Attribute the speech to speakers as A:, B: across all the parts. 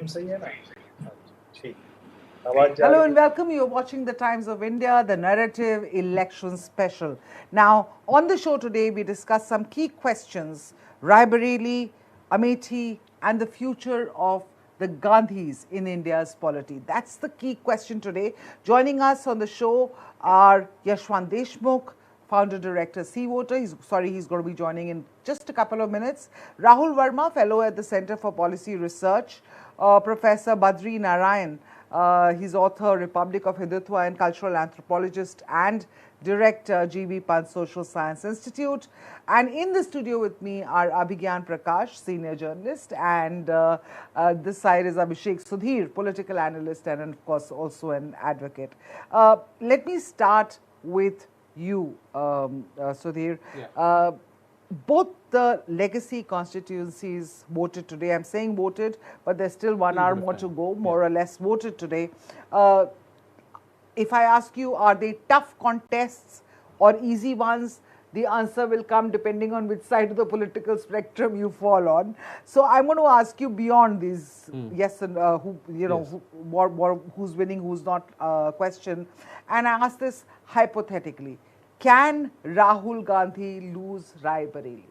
A: सही है ना? ठीक. आवाज जा
B: Hello
A: रही
B: and
A: है?
B: welcome. You're watching The Times of India, the Narrative Election Special. Now, on the show today, we discuss some key questions: Raebareli, Amethi, and the future of the Gandhis in India's polity. That's the key question today. Joining us on the show are Yashwant Deshmukh, founder director Sea Voter. He's going to be joining in just a couple of minutes. Rahul Verma, fellow at the Center for Policy Research. Professor Badri Narayan, he's author, Republic of Hindutva, and cultural anthropologist and director, GB Pant Social Science Institute. And in the studio with me are Abhigyan Prakash, senior journalist, and this side is Abhishek Sudhir, political analyst and of course also an advocate. Let me start with you, Sudhir.
C: Yeah.
B: Both the legacy constituencies voted today. I'm saying voted, but there's still 1 hour more to go, more or less voted today. If I ask you, are they tough contests or easy ones? The answer will come depending on which side of the political spectrum you fall on. So I'm going to ask you beyond these yes and who's winning, who's not question, and I ask this hypothetically. Can Rahul Gandhi lose Raebareli?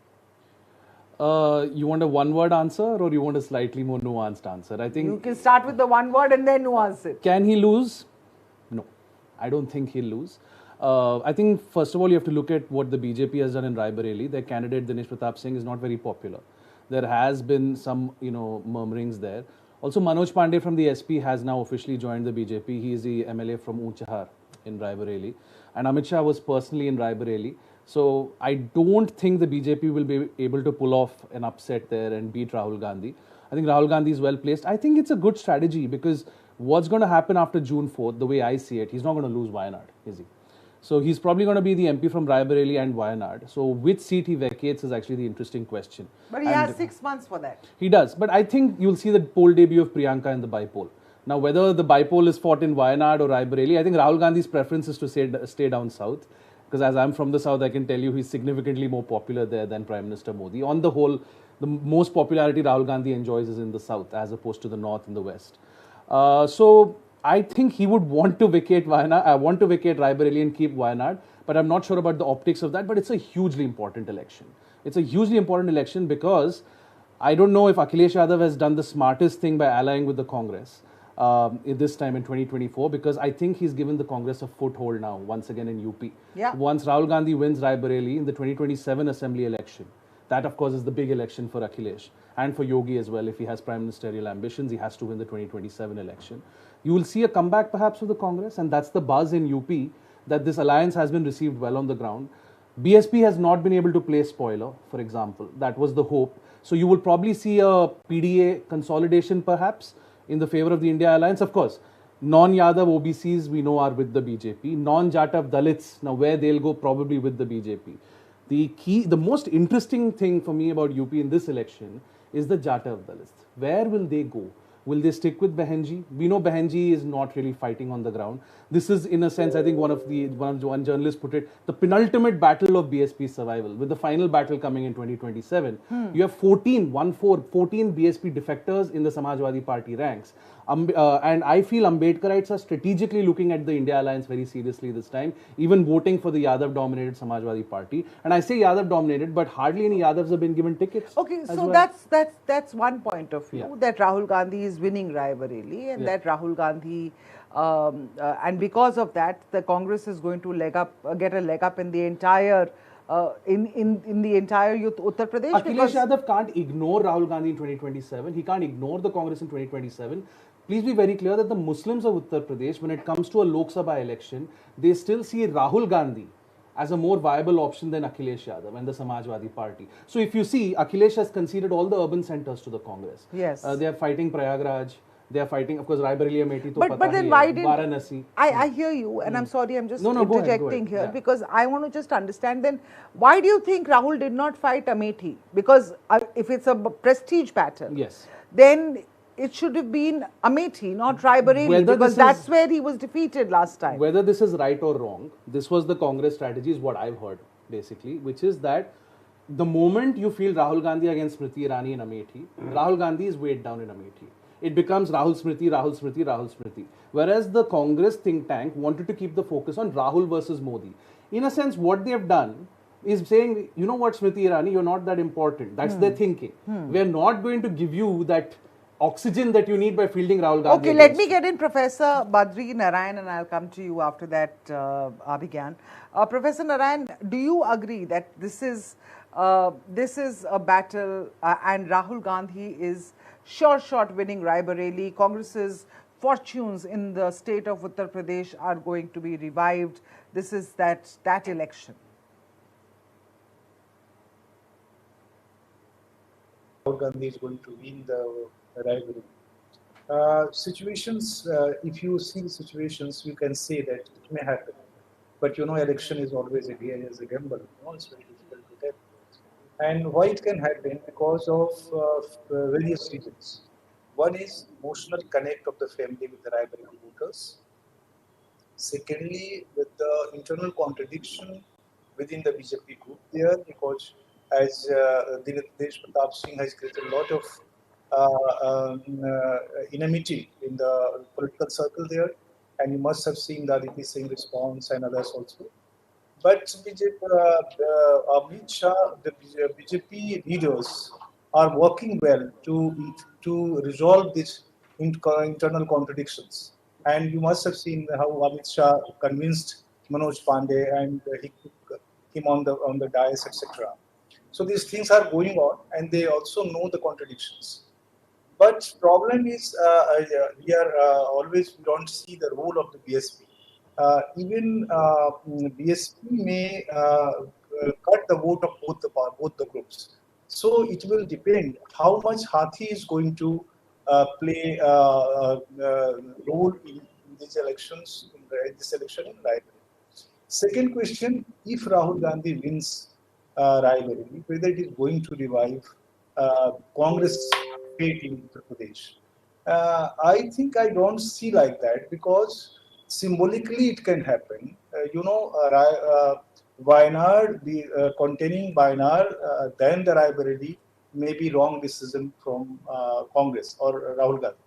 C: You want a one-word answer or you want a slightly more nuanced answer? I think
B: you can start with the one word and then nuance it.
C: Can he lose? No, I don't think he'll lose. I think first of all you have to look at what the BJP has done in Raebareli. Their candidate Dinesh Pratap Singh is not very popular. There has been some murmurings there. Also Manoj Pandey from the SP has now officially joined the BJP. He is the MLA from Unchahar in Raebareli. And Amit Shah was personally in Raebareli. So I don't think the BJP will be able to pull off an upset there and beat Rahul Gandhi. I think Rahul Gandhi is well placed. I think it's a good strategy because what's going to happen after June 4th, the way I see it, he's not going to lose Wayanad, is he? So he's probably going to be the MP from Raebareli and Wayanad. So which seat he vacates is actually the interesting question.
B: But he has 6 months for that.
C: He does. But I think you'll see the poll debut of Priyanka in the by-poll. Now, whether the by-poll is fought in Wayanad or Raebareli, I think Rahul Gandhi's preference is to stay down south. Because as I'm from the south, I can tell you he's significantly more popular there than Prime Minister Modi. On the whole, the most popularity Rahul Gandhi enjoys is in the south as opposed to the north and the west. So I think he would want to vacate Raebareli and keep Wayanad. But I'm not sure about the optics of that. But it's a hugely important election. It's a hugely important election because I don't know if Akhilesh Yadav has done the smartest thing by allying with the Congress. This time in 2024 because I think he's given the Congress a foothold now once again in UP.
B: Yeah.
C: Once Rahul Gandhi wins Raebareli in the 2027 assembly election, that of course is the big election for Akhilesh and for Yogi as well. If he has prime ministerial ambitions, he has to win the 2027 election. You will see a comeback perhaps of the Congress, and that's the buzz in UP that this alliance has been received well on the ground. BSP has not been able to play spoiler, for example. That was the hope. So you will probably see a PDA consolidation perhaps in the favor of the India alliance. Of course, non-Yadav OBCs we know are with the BJP. Non-Jatav Dalits, now where they'll go probably with the BJP. The most interesting thing for me about UP in this election is the Jatav Dalits. Where will they go? Will they stick with Behenji? We know Behenji is not really fighting on the ground. This is, in a sense, I think one journalist put it, the penultimate battle of BSP's survival. With the final battle coming in 2027, you have 14 BSP defectors in the Samajwadi Party ranks. And I feel Ambedkarites are strategically looking at the India alliance very seriously this time, even voting for the Yadav-dominated Samajwadi Party. And I say Yadav-dominated, but hardly any Yadavs have been given tickets.
B: Okay, so
C: well.
B: that's one point of view, that Rahul Gandhi is winning Raebareli and that Rahul Gandhi, and because of that, the Congress is going to get a leg up in the entire in the entire Uttar Pradesh.
C: Akhilesh Yadav can't ignore Rahul Gandhi in 2027. He can't ignore the Congress in 2027. Please be very clear that the Muslims of Uttar Pradesh, when it comes to a Lok Sabha election, they still see Rahul Gandhi as a more viable option than Akhilesh Yadav and the Samajwadi Party. So if you see, Akhilesh has conceded all the urban centers to the Congress.
B: Yes.
C: They are fighting Prayagraj. They are fighting, of course, Raebareli, Amethi,
B: but then why didn't
C: Varanasi.
B: I hear you, and I'm sorry, I'm just
C: interjecting
B: go ahead. Here because I want to just understand. Then why do you think Rahul did not fight Amethi? Because if it's a prestige battle,
C: yes,
B: then it should have been Amethi, not Raebareli, because that's where he was defeated last time.
C: Whether this is right or wrong, this was the Congress strategy, is what I've heard basically, which is that the moment you feel Rahul Gandhi against Smriti Irani in Amethi, Rahul Gandhi is weighed down in Amethi. it becomes Rahul Smriti, Rahul Smriti, Rahul Smriti. Whereas the Congress think tank wanted to keep the focus on Rahul versus Modi. In a sense, what they have done is saying, you know what, Smriti Irani, you're not that important. That's their thinking. We're not going to give you that oxygen that you need by fielding Rahul Gandhi.
B: Okay, let me get in Professor Badri Narayan and I'll come to you after that, Abhigyan. Professor Narayan, do you agree that this is a battle and Rahul Gandhi is sure shot winning Raebareli? Congress's fortunes in the state of Uttar Pradesh are going to be revived. This is that election.
D: Rahul Gandhi is going to win the Raebareli. Situations, if you see the situations, you can say that it may happen. But election is always a gamble. It's very difficult to tell. And why it can happen? Because of various reasons. One is emotional connect of the family with the Raebareli voters. Secondly, with the internal contradiction within the BJP group there, because as Dinesh Pratap Singh has created a lot of enmity in the political circle there, and you must have seen the Aditi Singh response and others also. But Amit Shah, the BJP leaders are working well to resolve these internal contradictions. And you must have seen how Amit Shah convinced Manoj Pandey and he took him on the dais, etc. So these things are going on, and they also know the contradictions. But problem is here always we don't see the role of the BSP. Even BSP may cut the vote of both the groups. So it will depend how much Hathi is going to play role in these elections, in this election in Raebareli. Second question: if Rahul Gandhi wins Raebareli, whether it is going to revive Congress fate in Uttar Pradesh? I think I don't see like that, because symbolically it can happen. Wayanad, containing Wayanad, then the Raebareli may be wrong decision from Congress or Rahul Gandhi,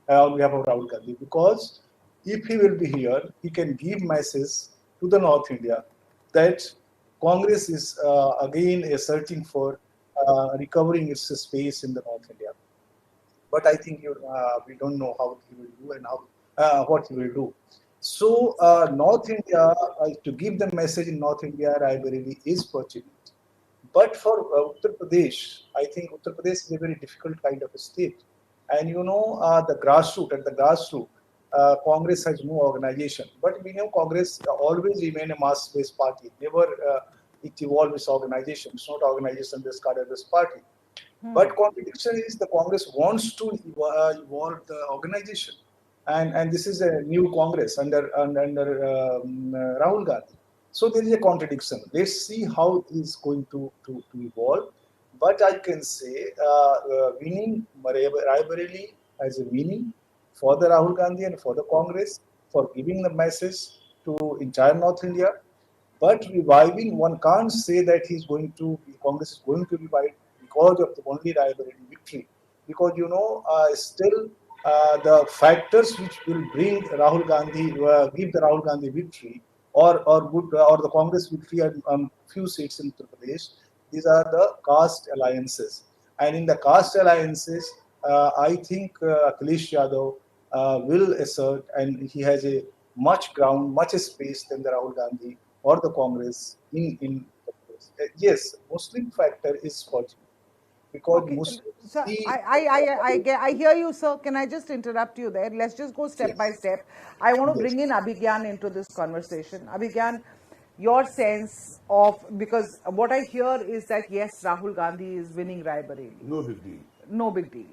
D: on behalf of Rahul Gandhi, because if he will be here, he can give message to the North India that Congress is again searching for recovering its space in the North India. But I think we don't know how he will do and what he will do. So North India, to give the message in North India, Raebareli is pertinent. But for Uttar Pradesh, I think Uttar Pradesh is a very difficult kind of a state. And the grassroots, Congress has no organization. But we know Congress always remain a mass-based party. Never it evolved its organization. It's not organization based card as party. But contradiction is the Congress wants to evolve the organization, and this is a new Congress under Rahul Gandhi. So there is a contradiction. Let's see how it is going to evolve. But I can say winning Raebareli has a meaning for the Rahul Gandhi and for the Congress, for giving the message to entire North India. But reviving, one can't say that Congress is going to revive because of the only Raebareli victory. Because still the factors which will bring Rahul Gandhi, give the Rahul Gandhi victory, or the Congress victory on few seats in Uttar Pradesh, these are the caste alliances. And in the caste alliances, I think Akhilesh Yadav will assert, and he has a much ground, much space than the Rahul Gandhi or the Congress in yes, Muslim factor is fortunate, because Muslims
B: Sir,
D: see.
B: I hear you, sir. Can I just interrupt you there? Let's just go step by step. I want to bring in Abhigyan into this conversation. Abhigyan, your sense of, because what I hear is that yes, Rahul Gandhi is winning Raebareli.
E: No big deal.
B: No big deal.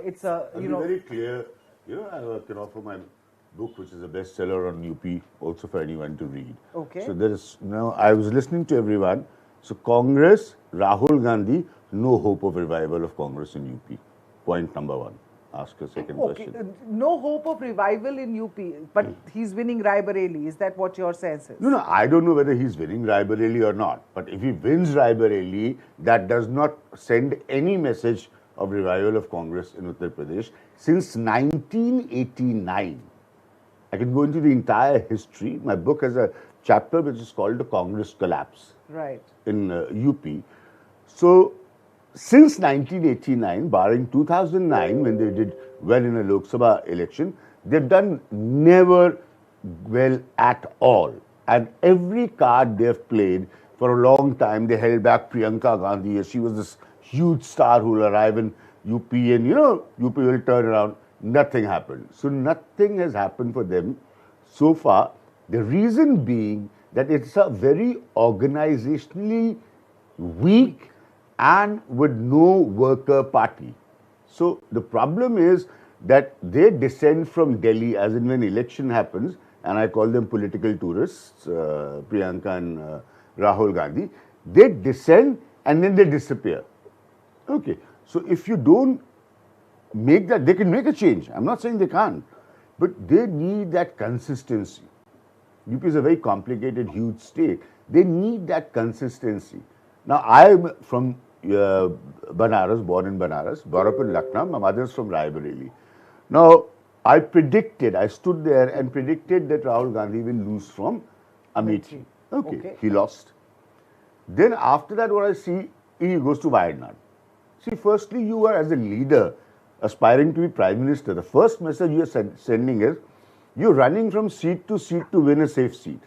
B: It's a
E: I'll be very clear. I can offer my book, which is a bestseller on UP, also for anyone to read.
B: Okay.
E: So there is I was listening to everyone. So Congress, Rahul Gandhi, no hope of revival of Congress in UP. Point number one. Ask a second question.
B: No hope of revival in UP, but he's winning Raebareli. Is that what your sense is?
E: No, I don't know whether he's winning Raebareli or not. But if he wins Raebareli, that does not send any message of revival of Congress in Uttar Pradesh since 1989. I can go into the entire history. My book has a chapter which is called The Congress Collapse
B: Right.
E: in UP. So, since 1989, barring 2009 when they did well in a Lok Sabha election, they've done never well at all. And every card they've played for a long time, they held back Priyanka Gandhi. She was this huge star who will arrive in UP and, UP will turn around. Nothing happened. So nothing has happened for them so far. The reason being that it's a very organizationally weak and with no worker party. So the problem is that they descend from Delhi as in when election happens, and I call them political tourists, Priyanka and Rahul Gandhi. They descend and then they disappear. Okay, so if you don't make that, they can make a change. I'm not saying they can't, but they need that consistency. UP is a very complicated, huge state. They need that consistency. Now, I'm from Banaras, born in Banaras, brought up in Lucknow. My mother's from Raebareli. Now, I stood there and predicted that Rahul Gandhi will lose from Amethi. Okay, he lost. Then after that, what I see, he goes to Wayanad. See, firstly, you are as a leader aspiring to be Prime Minister. The first message you are sending is, you're running from seat to win a safe seat.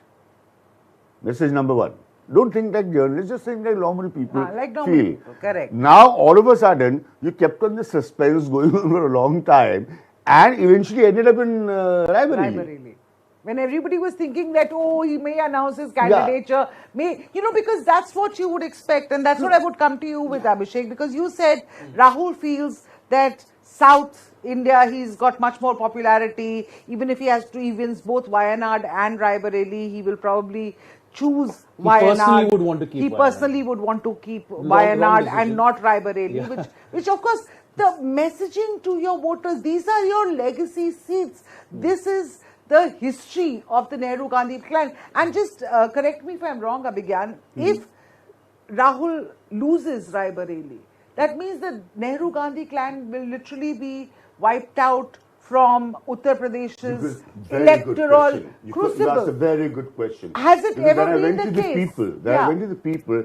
E: Message number one. Don't think like journalists, just think like normal people feel.
B: People, correct.
E: Now, all of a sudden, you kept on the suspense going on for a long time and eventually ended up in Raebareli.
B: When everybody was thinking that, oh, he may announce his candidature, because that's what you would expect. And that's what I would come to you with, Abhishek, because you said Rahul feels that South India, he's got much more popularity. Even if he has to, he wins both Wayanad and Raebareli, he will probably choose Wayanad.
C: He personally would want to keep
B: He
C: Wayanad.
B: personally would want to keep Wayanad
C: decision.
B: and not Raebareli, which of course, the messaging to your voters, these are your legacy seats. This is the history of the Nehru-Gandhi clan. And just correct me if I'm wrong, Abhigyan, if Rahul loses Raebareli, that means the Nehru-Gandhi clan will literally be wiped out from Uttar Pradesh's electoral crucible.
E: That's a very good question.
B: Has it
E: Because
B: ever
E: when
B: been
E: I went
B: the
E: to
B: case?
E: the people, I went to the people,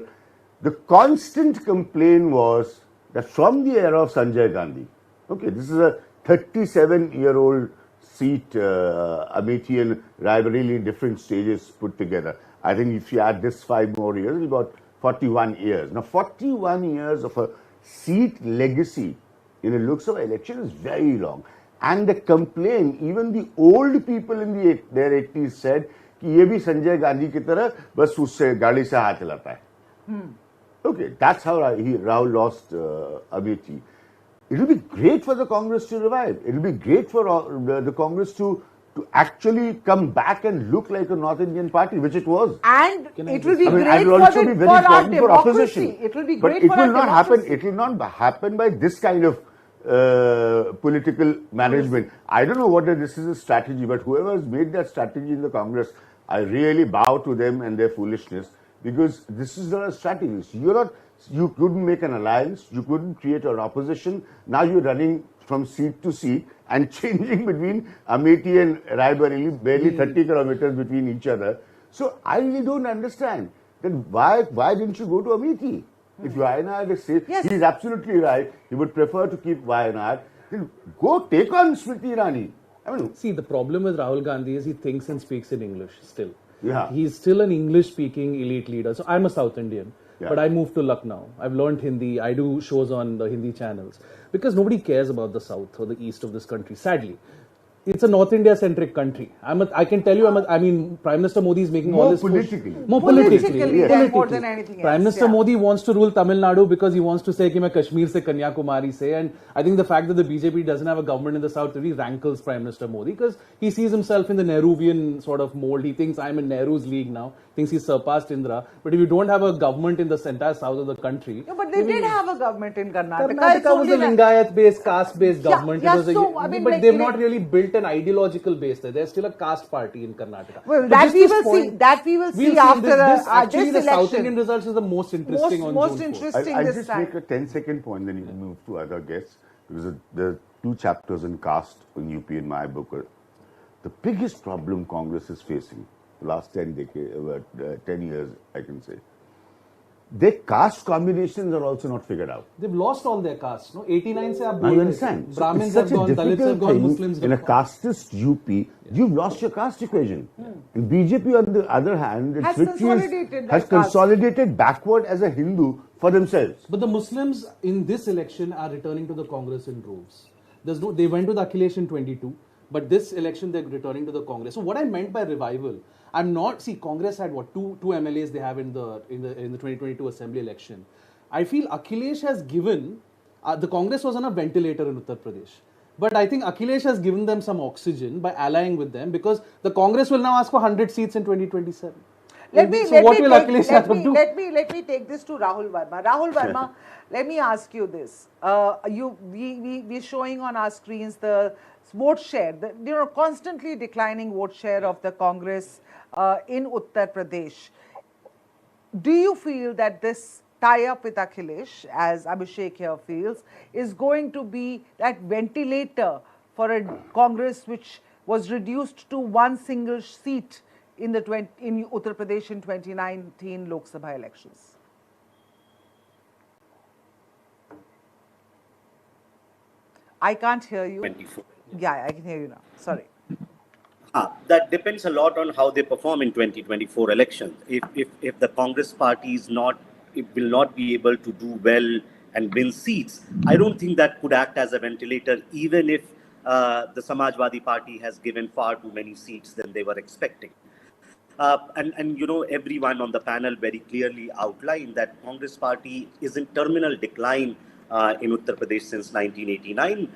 E: the constant complaint was that from the era of Sanjay Gandhi, okay, this is a 37-year-old seat, Amethi and Raebareli in different stages put together. I think if you add this 5 more years, it's about 41 years. Now, 41 years of a seat legacy in a Lok Sabha election is very long. And the complaint, even the old people in their 80s said, कि ये भी संजय गांधी की तरह बस उससे गाड़ी से हाथ चलाता है. Okay, that's how Rahul lost Amethi. It will be great for the Congress to revive. It will be great for the Congress to actually come back and look like a North Indian party, which it was.
B: And it will be great
E: it will also be very
B: for our
E: important for opposition.
B: democracy. It will be
E: But
B: great
E: it
B: for
E: will
B: our
E: not happen.
B: democracy.
E: It will not happen by this kind of political management. I don't know whether this is a strategy, but whoever has made that strategy in the Congress, I really bow to them and their foolishness, because this is not a strategy. You couldn't make an alliance. You couldn't create an opposition. Now you're running from seat to seat and changing between Amethi and Raebareli, barely 30 kilometers between each other. So I really don't understand. Then why didn't you go to Amethi? If Wayanad is safe, he's absolutely right. He would prefer to keep Wayanad. Then go take on Smriti Irani. I mean,
C: see, the problem with Rahul Gandhi is he thinks and speaks in English still.
E: Yeah.
C: He's still an English-speaking elite leader. So I'm a South Indian, but I moved to Lucknow. I've learned Hindi. I do shows on the Hindi channels because nobody cares about the South or the East of this country, sadly. It's a North India-centric country. I can tell you, Prime Minister Modi is making all this push.
B: More than anything else.
C: Prime Minister Modi wants to rule Tamil Nadu because he wants to say कि मैं कश्मीर से Kanyakumari से, and I think the fact that the BJP doesn't have a government in the South really rankles Prime Minister Modi because he sees himself in the Nehruvian sort of mold. He thinks I'm in Nehru's league now. Thinks he's surpassed Indira. But if you don't have a government in the entire south of the country,
B: but they did have a government in Karnataka.
C: Karnataka was a Lingayat-based, caste-based government.
B: But
C: they've not really built an ideological base there. They're still a caste party in Karnataka.
B: Well,
C: But
B: that
C: just
B: we
C: this
B: will see.
C: point-
B: That we will see
C: We'll
B: after
C: this, actually,
B: this
C: the South
B: election.
C: Indian results is the most interesting on
B: Most
C: June 4th.
B: interesting
E: I'll
B: this
E: just
B: time.
E: make a 10-second point, then you can move to other guests, because there are two chapters in caste in UP in my book. The biggest problem Congress is facing, the last 10 years, I can say, their caste combinations are also not figured out.
C: They've lost all their castes. No, 89 se aap
E: Now
C: bol
E: you
C: rahe
E: understand?
C: the.
E: So
C: Brahmins
E: it's
C: have
E: such a
C: gone, Dalits have
E: difficult
C: gone,
E: thing
C: Muslims
E: in a
C: have gone.
E: casteist UP. You've lost your caste equation. And BJP, on the other hand,
B: Has
E: its victory
B: consolidated that
E: has
B: caste.
E: consolidated backward as a Hindu for themselves.
C: But the Muslims in this election are returning to the Congress in droves. They went to the Akhilesh in 22, but this election they're returning to the Congress. So what I meant by revival, I'm not, see, Congress had what, two MLAs they have in the 2022 assembly election. I feel Akhilesh has given, the Congress was on a ventilator in Uttar Pradesh. But I think Akhilesh has given them some oxygen by allying with them, because the Congress will now ask for 100 seats in 2027.
B: Let me
C: take
B: this to Rahul Verma. Rahul Verma, let me ask you this. We're showing on our screens the vote share, the constantly declining vote share of the Congress in Uttar Pradesh. Do you feel that this tie-up with Akhilesh, as Abhishek here feels, is going to be that ventilator for a Congress which was reduced to one single seat in Uttar Pradesh in 2019 Lok Sabha elections? I can't hear you.
F: 24.
B: Yeah, I can hear you now. Sorry.
F: That depends a lot on how they perform in 2024 elections. If the Congress party will not be able to do well and win seats, I don't think that could act as a ventilator, even if the Samajwadi Party has given far too many seats than they were expecting. And everyone on the panel very clearly outlined that Congress party is in terminal decline in Uttar Pradesh since 1989.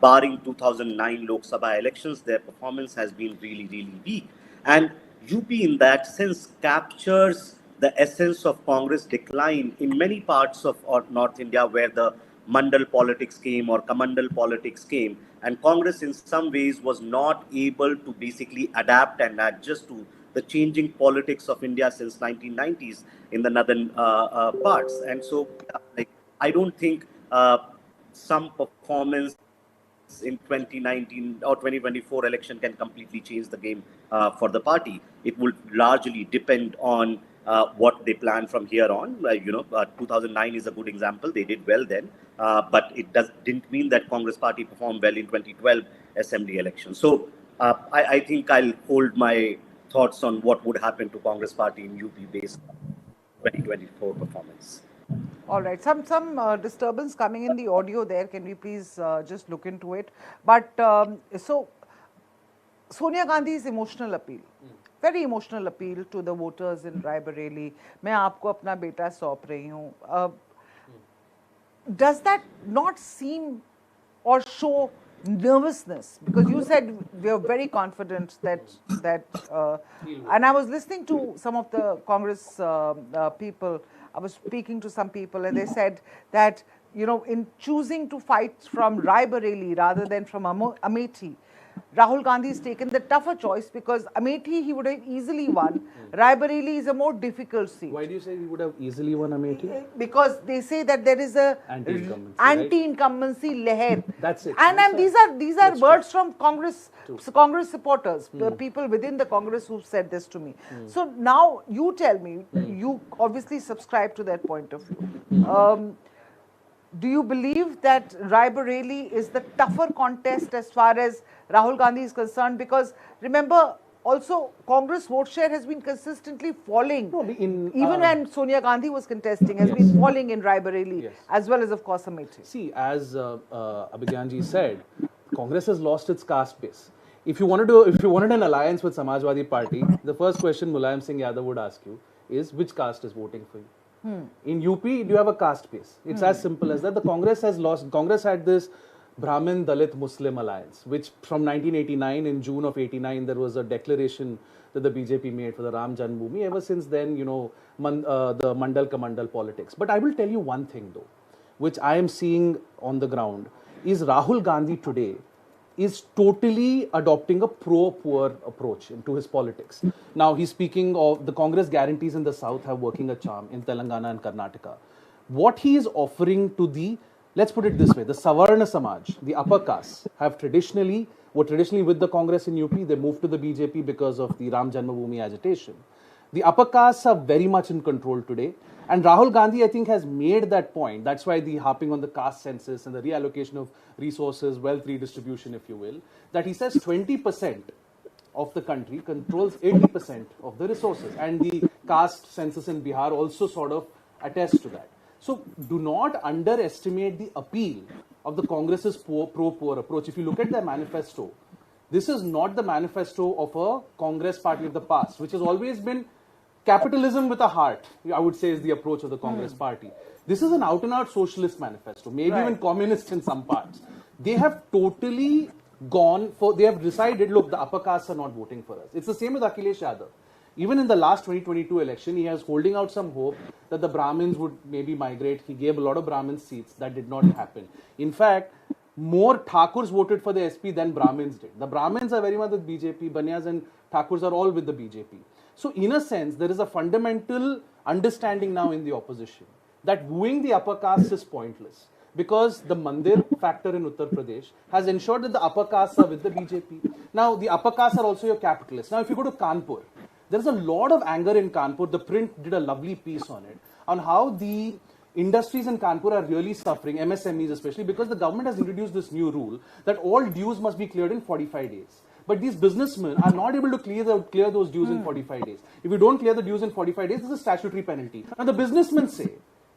F: Barring 2009 Lok Sabha elections, their performance has been really, really weak. And UP in that sense captures the essence of Congress decline in many parts of North India, where the mandal politics came or Kamandal politics came. And Congress in some ways was not able to basically adapt and adjust to the changing politics of India since 1990s in the northern parts. And so I don't think some performance in 2019 or 2024 election can completely change the game for the party. It will largely depend on what they plan from here on. 2009 is a good example. They did well then, but it didn't mean that Congress party performed well in 2012 assembly election. So I think I'll hold my thoughts on what would happen to Congress party in UP based on 2024 performance.
B: All right, some disturbance coming in the audio there. Can we please just look into it? But so Sonia Gandhi's emotional appeal, very emotional appeal to the voters in Raebareli. मैं आपको अपना बेटा सौंप रही हूँ. Does that not seem or show nervousness? Because you said we are very confident that and I was listening to some of the Congress people. I was speaking to some people, and they said that in choosing to fight from Raebareli rather than from Amethi, Rahul Gandhi has taken the tougher choice, because Amethi he would have easily won. Raebareli is a more difficult seat.
C: Why do you say he would have easily won Amethi?
B: Because they say that there is a anti-incumbency leher.
C: That's it.
B: And these are words from Congress supporters, the people within the Congress who said this to me. So now you tell me, you obviously subscribe to that point of view. Do you believe that Raebareli is the tougher contest as far as Rahul Gandhi is concerned? Because remember, also Congress vote share has been consistently falling.
C: No,
B: even when Sonia Gandhi was contesting, has been falling in Raebareli, as well as of course Amethi.
C: See, as Abhigyanji said, Congress has lost its caste base. If you wanted an alliance with Samajwadi Party, the first question Mulayam Singh Yadav would ask you is, which caste is voting for you? In UP, do you have a caste base? It's as simple as that. The Congress has lost. Congress had this Brahmin Dalit Muslim alliance, which from 1989, in June of 89, there was a declaration that the BJP made for the Ram Janmabhoomi. Ever since then, the Mandal Kamandal politics. But I will tell you one thing though, which I am seeing on the ground, is Rahul Gandhi today is totally adopting a pro-poor approach into his politics. Now, he's speaking of the Congress guarantees in the South have working a charm in Telangana and Karnataka. What he is offering to the, let's put it this way, the Savarna Samaj, the upper castes, were traditionally with the Congress in UP. They moved to the BJP because of the Ram Janmabhoomi agitation. The upper castes are very much in control today. And Rahul Gandhi, I think, has made that point. That's why the harping on the caste census and the reallocation of resources, wealth redistribution, if you will, that he says 20% of the country controls 80% of the resources. And the caste census in Bihar also sort of attests to that. So do not underestimate the appeal of the Congress's pro-poor approach. If you look at their manifesto, this is not the manifesto of a Congress party of the past, which has always been capitalism with a heart, I would say, is the approach of the Congress party. This is an out-and-out socialist manifesto, maybe even communist in some parts. They have totally gone for, they have decided, look, the upper castes are not voting for us. It's the same with Akhilesh Yadav. Even in the last 2022 election, he was holding out some hope that the Brahmins would maybe migrate. He gave a lot of Brahmin seats. That did not happen. In fact, more Thakurs voted for the SP than Brahmins did. The Brahmins are very much with BJP. Banyas and Thakurs are all with the BJP. So in a sense, there is a fundamental understanding now in the opposition that wooing the upper castes is pointless, because the Mandir factor in Uttar Pradesh has ensured that the upper castes are with the BJP. Now, the upper castes are also your capitalists. Now, if you go to Kanpur, there is a lot of anger in Kanpur. The Print did a lovely piece on it, on how the industries in Kanpur are really suffering, MSMEs especially, because the government has introduced this new rule that all dues must be cleared in 45 days. But these businessmen are not able to clear those dues in 45 days. If you don't clear the dues in 45 days, there's a statutory penalty. Now the businessmen say,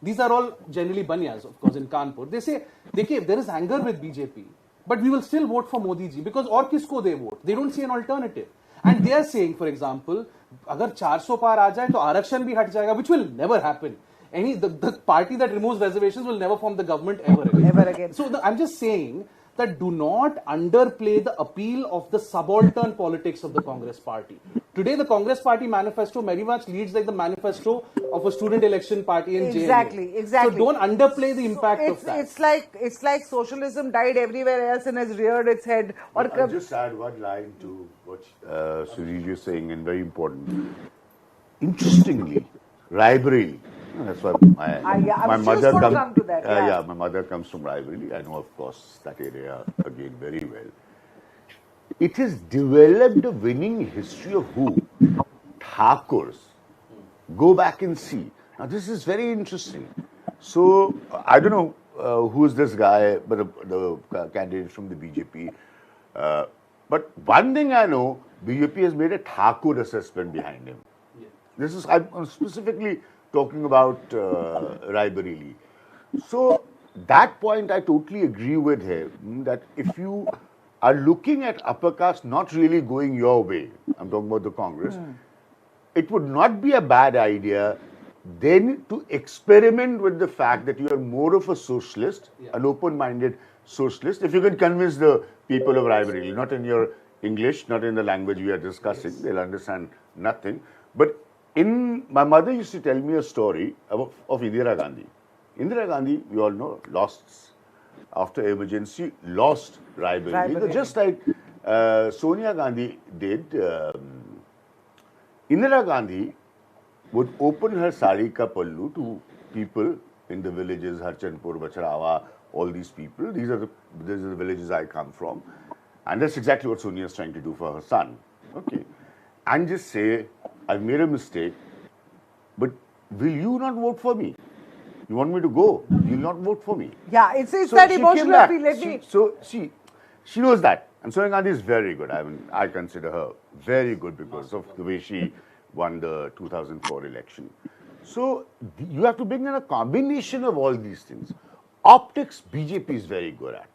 C: these are all generally Banyas, of course, in Kanpur. They say, there is anger with BJP, but we will still vote for Modi ji, because or kisko they vote? They don't see an alternative. And they are saying, for example, agar 400 par aa jaye, to Arakshan bhi hat jayega, which will never happen. The party that removes reservations will never form the government ever again.
B: Ever again.
C: So I'm just saying that do not underplay the appeal of the subaltern politics of the Congress party. Today, the Congress party manifesto very much leads like the manifesto of a student election party in JNU.
B: Exactly.
C: So don't underplay the impact of that.
B: It's like socialism died everywhere else and has reared its head. Or
E: I'll just add one line to what Surij is saying, and very important. Interestingly, Raebareli. That's why my mother comes. My mother comes from Raebareli. I know, of course, that area again very well. It has developed a winning history of who? Thakurs. Go back and see. Now, this is very interesting. So, I don't know who is this guy, but the candidate from the BJP. But one thing I know, BJP has made a Thakur assessment behind him. Yeah. This is, I'm specifically talking about Raebareli. So, that point I totally agree with him, that if you are looking at upper caste not really going your way, I'm talking about the Congress, it would not be a bad idea then to experiment with the fact that you are more of a socialist, an open-minded socialist. If you can convince the people of Raebareli, not in your English, not in the language we are discussing, they'll understand nothing. But my mother used to tell me a story of Indira Gandhi. Indira Gandhi, we all know, lost, after emergency, lost Raebareli. Just like Sonia Gandhi did, Indira Gandhi would open her sari ka pallu to people in the villages, Harchandpur, Bacharawa, all these people. These are the villages I come from. And that's exactly what Sonia is trying to do for her son. Okay. And just say, I've made a mistake, but will you not vote for me? You want me to go? You'll not vote for me.
B: Yeah, it's so that emotional appeal.
E: She knows that. And Sonia Gandhi is very good. I consider her very good because of the way she won the 2004 election. So you have to bring in a combination of all these things. Optics, BJP is very good at.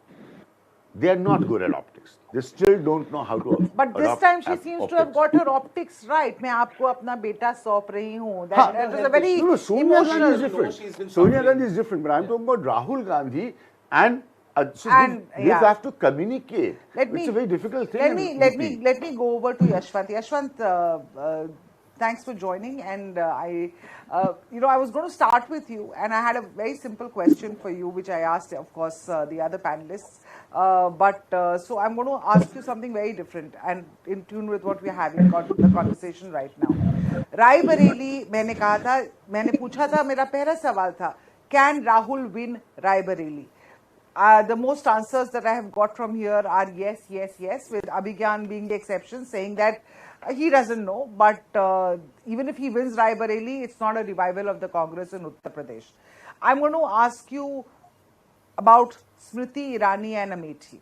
E: They are not good at optics. They still don't know how to.
B: But this time she seems to have got her optics right. मैं आपको अपना बेटा सौंप रही हूँ. That was a very
E: Sonia Gandhi is different. Sonia Gandhi is different. But I'm talking about Rahul Gandhi and. You have to communicate. It's a very difficult thing.
B: Let me go over to Yashwant. Yashwant, Thanks for joining. And I was going to start with you, and I had a very simple question for you, which I asked, of course, the other panelists. So I'm going to ask you something very different and in tune with what we're having the conversation right now. Raebareli मैंने पूछा था, मेरा पहला सवाल था, can Rahul win Raebareli? The most answers that I have got from here are yes, yes, yes, with Abhigyan being the exception, saying that he doesn't know, but even if he wins Raebareli, it's not a revival of the Congress in Uttar Pradesh. I'm going to ask you about Smriti Irani and Amethi.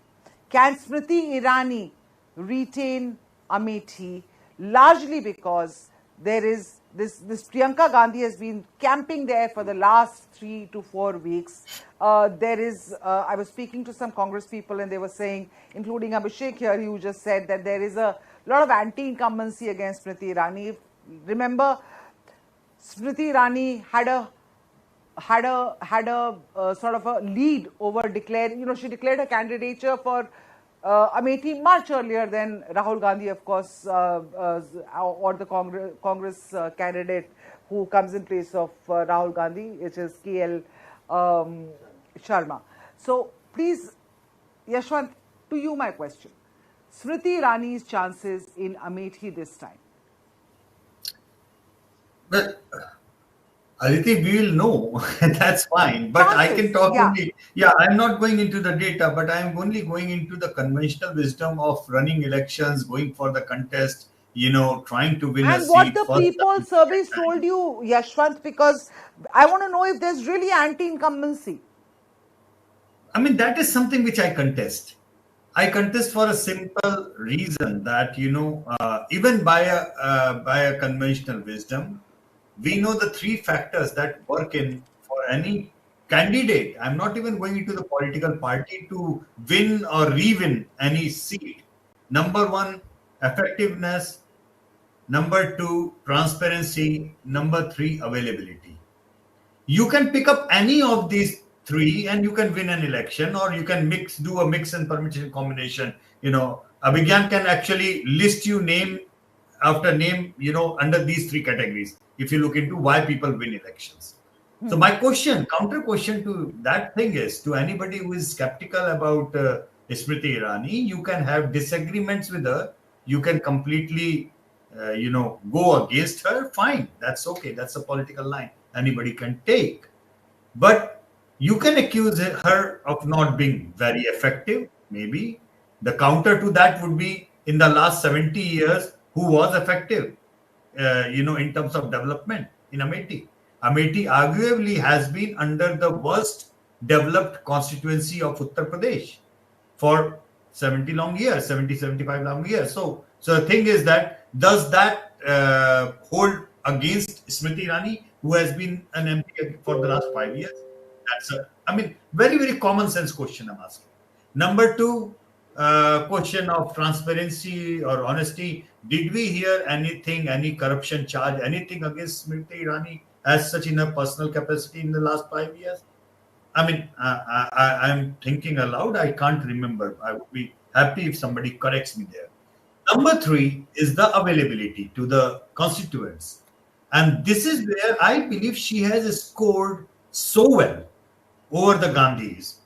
B: Can Smriti Irani retain Amethi largely because there is this Priyanka Gandhi has been camping there for the last 3 to 4 weeks. I was speaking to some Congress people and they were saying, including Abhishek here, who just said that there is a lot of anti-incumbency against Smriti Irani. Remember, Smriti Irani had a sort of a lead over she declared her candidature for Amethi much earlier than Rahul Gandhi, of course, or the Congress candidate who comes in place of Rahul Gandhi, which is KL Sharma. So please, Yashwant, to you my question. Smriti Irani's chances in Amethi this time?
G: Well, Aditi, we will know. That's fine. But I can talk only. Yeah, I'm not going into the data, but I'm only going into the conventional wisdom of running elections, going for the contest, trying to win a seat.
B: And what the people surveys told you, Yashwant, because I want to know if there's really anti-incumbency.
G: I mean, that is something which I contest. I contest for a simple reason that, even by a conventional wisdom, we know the 3 factors that work in for any candidate. I'm not even going into the political party to win or re-win any seat. Number 1, effectiveness. Number 2, transparency. Number 3, availability. You can pick up any of these 3 and you can win an election, or you can do a mix and permutation combination. Abhigyan can actually list you name after name, under these 3 categories, if you look into why people win elections. So my counter question to that thing is, to anybody who is skeptical about Smriti Irani, you can have disagreements with her. You can completely, go against her. Fine. That's okay. That's a political line anybody can take. But you can accuse her of not being very effective. Maybe the counter to that would be, in the last 70 years, who was effective, in terms of development in Amethi. Amethi arguably has been under the worst developed constituency of Uttar Pradesh for 75 long years. So the thing is that, does that hold against Smriti Irani, who has been an MP for the last 5 years? That's very, very common sense question I'm asking. Number 2, question of transparency or honesty. Did we hear anything, any corruption charge, anything against Smriti Irani as such in her personal capacity in the last 5 years? I'm thinking aloud. I can't remember. I would be happy if somebody corrects me there. Number 3 is the availability to the constituents. And this is where I believe she has scored so well over the Gandhis.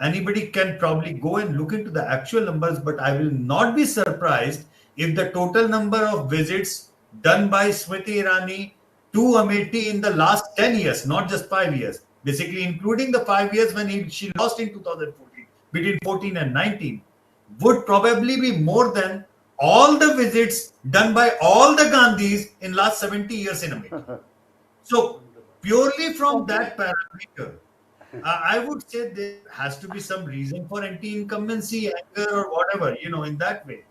G: Anybody can probably go and look into the actual numbers, but I will not be surprised if the total number of visits done by Smriti Irani to Amethi in the last 10 years, not just 5 years, basically including the 5 years when she lost in 2014, between 14 and 19, would probably be more than all the visits done by all the Gandhis in last 70 years in Amethi. So purely from that parameter, I would say there has to be some reason for anti-incumbency, anger, or whatever, in that way.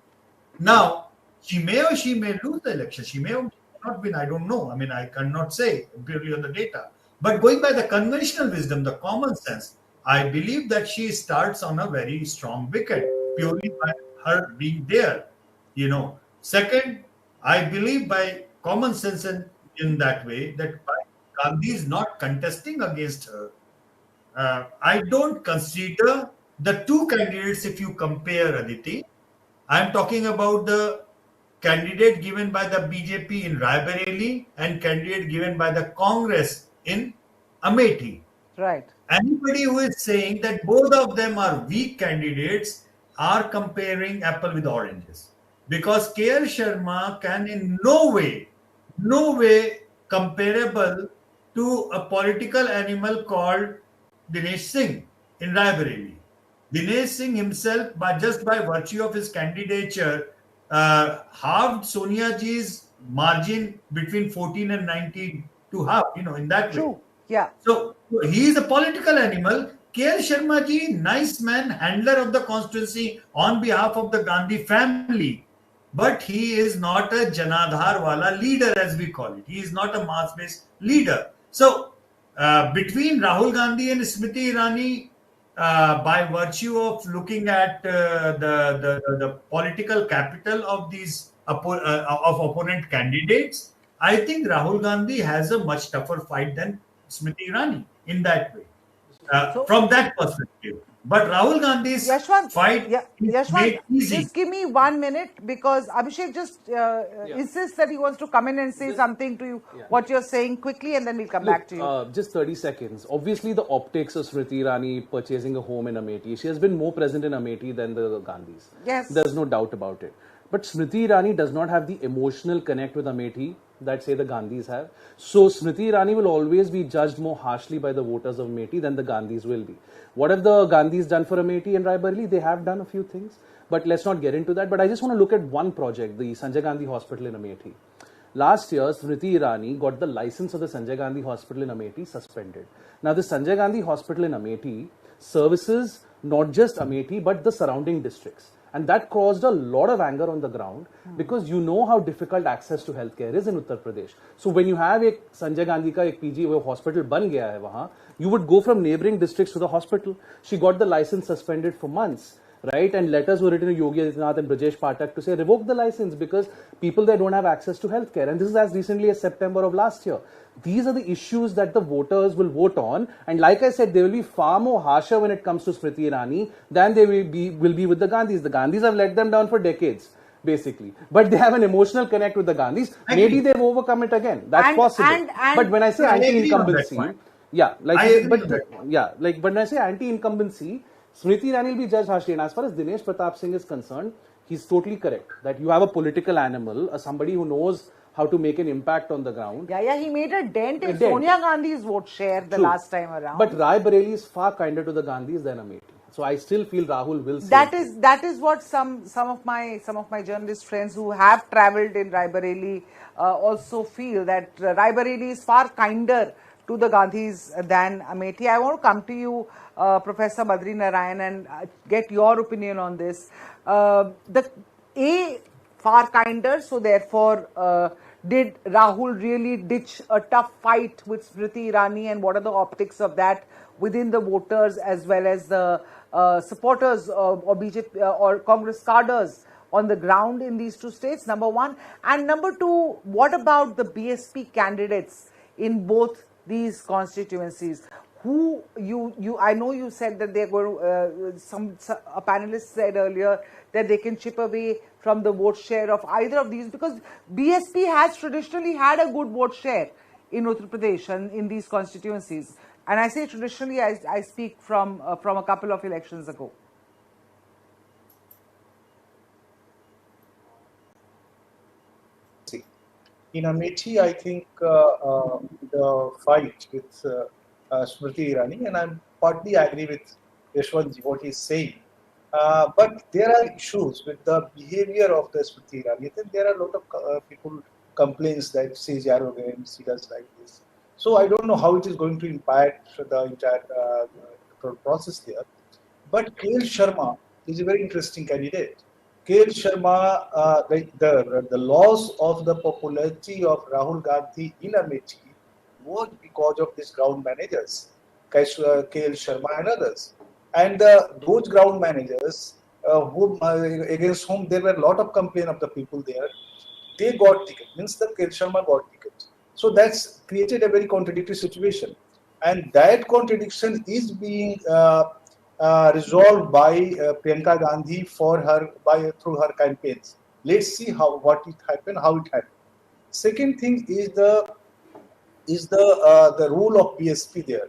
G: Now, she may lose the election. She may or may not win. I don't know. I cannot say purely on the data. But going by the conventional wisdom, the common sense, I believe that she starts on a very strong wicket, purely by her being there. Second, I believe by common sense and in that way, that by Gandhi is not contesting against her, I don't consider the 2 candidates, if you compare, Aditi. I'm talking about the candidate given by the BJP in Raebareli and candidate given by the Congress in Amethi.
B: Right.
G: Anybody who is saying that both of them are weak candidates are comparing apple with oranges, because KL Sharma can in no way comparable to a political animal called Dinesh Singh in Raebareli. Dinesh Singh himself, just by virtue of his candidature, halved Sonia Ji's margin between 14 and 19 to half, in that way.
B: True. Yeah.
G: So he is a political animal. KL Sharma ji, nice man, handler of the constituency on behalf of the Gandhi family. But he is not a Janadhar wala leader, as we call it. He is not a mass-based leader. So between Rahul Gandhi and Smriti Irani, by virtue of looking at the political capital of these opponent candidates, I think Rahul Gandhi has a much tougher fight than Smriti Irani in that way, from that perspective. But Rahul Gandhi's fight is made easy.
B: Just give me 1 minute, because Abhishek just insists that he wants to come in and say something to you, what you're saying quickly, and then we'll come back to you.
C: Just 30 seconds. Obviously, the optics of Smriti Irani purchasing a home in Amethi, she has been more present in Amethi than the Gandhis.
B: Yes.
C: There's no doubt about it. But Smriti Irani does not have the emotional connect with Amethi that, say, the Gandhis have. So Smriti Irani will always be judged more harshly by the voters of Amethi than the Gandhis will be. What have the Gandhis done for Amethi and Raebareli? They have done a few things, but let's not get into that. But I just want to look at one project, the Sanjay Gandhi Hospital in Amethi. Last year, Smriti Irani got the license of the Sanjay Gandhi Hospital in Amethi suspended. Now, the Sanjay Gandhi Hospital in Amethi services not just Amethi, but the surrounding districts. And that caused a lot of anger on the ground, because you know how difficult access to healthcare is in Uttar Pradesh. So when you have a Sanjay Gandhi ka ek PG wo hospital ban gaya hai wahan, you would go from neighboring districts to the hospital. She got the license suspended for months, right? And letters were written to Yogi Adityanath and Brajesh Pathak to say revoke the license, because people there don't have access to healthcare. And this is as recently as September of last year. These are the issues that the voters will vote on, and like I said, they will be far more harsher when it comes to Smriti Irani than they will be with the Gandhis. The Gandhis have let them down for decades, basically, but they have an emotional connect with the Gandhis. Maybe they've overcome it again. That's possible. But when I say anti-incumbency, but when I say anti-incumbency, Smriti Irani will be judged harshly. And as far as Dinesh Pratap Singh is concerned, he's totally correct that you have a political animal, somebody who knows how to make an impact on the ground.
B: Yeah, he made a dent in Sonia Gandhi's vote share the last time around.
C: But Raebareli is far kinder to the Gandhis than Amethi. So I still feel Rahul will say
B: that is what some of my journalist friends who have travelled in Raebareli also feel, that Raebareli is far kinder to the Gandhis than Amethi. I want to come to you, Professor Badri Narayan, and get your opinion on this. Far kinder, so therefore did Rahul really ditch a tough fight with Smriti Irani, and what are the optics of that within the voters as well as the supporters or BJP or Congress cadres on the ground in these two states? Number one. And number two, what about the BSP candidates in both these constituencies? I know you said that they're going to, a panelist said earlier that they can chip away from the vote share of either of these, because BSP has traditionally had a good vote share in Uttar Pradesh and in these constituencies. And I say traditionally, I speak from a couple of elections ago.
D: In Amethi, I think the fight with Smriti Irani, and I'm partly agree with Yashwant what he's saying. But there are issues with the behavior of the Smriti Irani. I think there are a lot of people complaints that she's arrogant, she does like this. So I don't know how it is going to impact the entire process there. But KL Sharma is a very interesting candidate. KL Sharma, the loss of the popularity of Rahul Gandhi in Amethi was because of these ground managers, KL Sharma and others. And those ground managers against whom there were a lot of complaint of the people there, they got ticket, means the KL Sharma got ticket. So that's created a very contradictory situation. And that contradiction is being resolved by Priyanka Gandhi through her campaigns. Let's see how it happened. Second thing is the role of BSP there.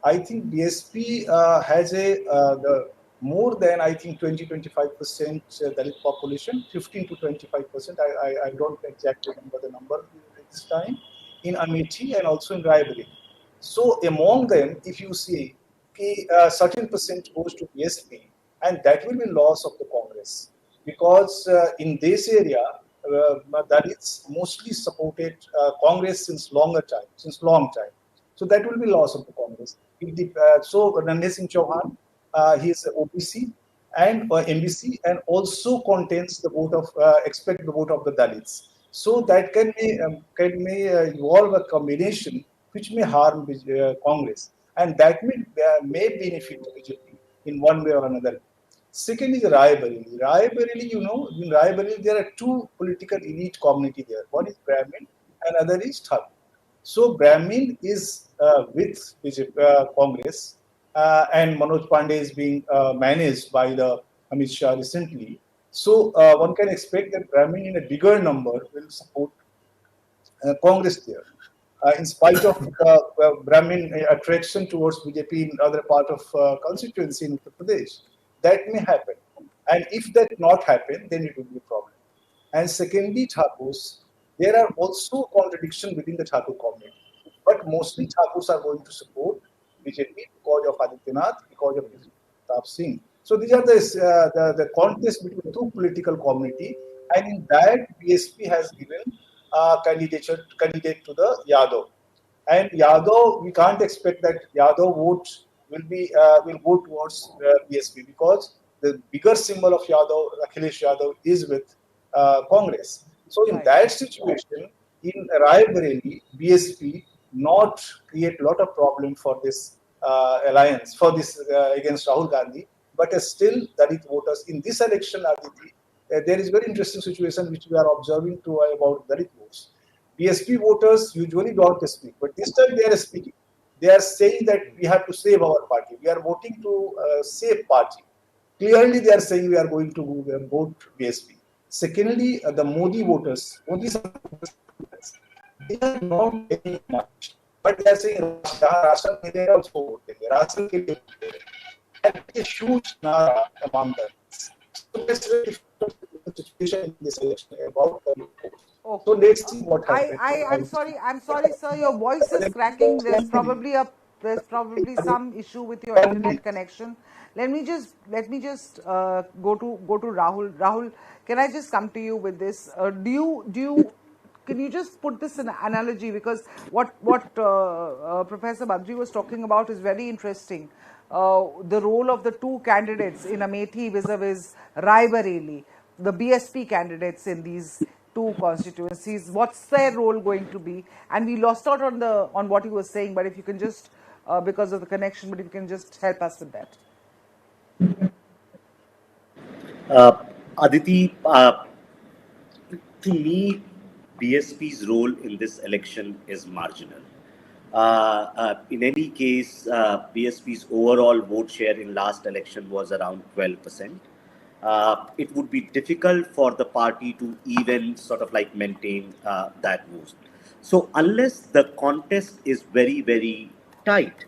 D: I think BSP has the more than I think 20-25% Dalit population, 15 to 25%. I don't exactly remember the number this time in Amethi and also in Raebareli. So among them, if you see a certain percent goes to BSP, and that will be loss of the Congress because in this area Dalits mostly supported Congress since long time. So that will be loss of the Congress. So Ranjit Singh Chauhan, he is OBC and MBC, and also contains the vote of expect the vote of the Dalits. So that may evolve a combination which may harm Congress, and that may benefit BJP in one way or another. Second is Raebareli. Raebareli, in Raebareli there are two political elite community there. One is Brahmin and other is Thakur. So Brahmin is with BJP, Congress, and Manoj Pandey is being managed by the Amit Shah recently. So one can expect that Brahmin in a bigger number will support Congress there. In spite of Brahmin attraction towards BJP in other part of constituency in Uttar Pradesh, that may happen. And if that not happen, then it will be a problem. And secondly, Thakurs, there are also contradiction within the Thakur community. But mostly Thakurs are going to support BJP because of Adityanath, because of Pratap Singh. So these are the contest between two political community, and in that BSP has given candidate to the Yadav. And Yadav, we can't expect that Yadav vote will go towards BSP because the bigger symbol of Yadav, Akhilesh Yadav, is with Congress. So in that situation, in Raebareli, BSP not create a lot of problem for this alliance, for this against Rahul Gandhi, but still Dalit voters in this election, Aditi, there is very interesting situation which we are observing about Dalit votes. BSP voters usually don't speak, but this time they are speaking. They are saying that we have to save our party. We are voting to save party. Clearly, they are saying we are going to vote BSP. Secondly, the Modi voters, they are not very much, but they are saying Rashtra they are also voting. Rashtra ke liye and a huge nara among them. So that's very difficult situation in this election about the votes.
B: Okay.
D: So let's see what happens.
B: I'm sorry, sir. Your voice is cracking. There's probably some issue with your internet connection. Let me just go to Rahul. Rahul, can I just come to you with this? Can you just put this in an analogy, because what Professor Badri was talking about is very interesting. The role of the two candidates in Amethi vis-a-vis Raebareli, the BSP candidates in these two constituencies, what's their role going to be? And we lost out on what he was saying, but if you can just, because of the connection, but if you can just help us with that.
F: Aditi, to me, BSP's role in this election is marginal. In any case, BSP's overall vote share in last election was around 12%. It would be difficult for the party to even sort of like maintain that vote. So unless the contest is very, very tight,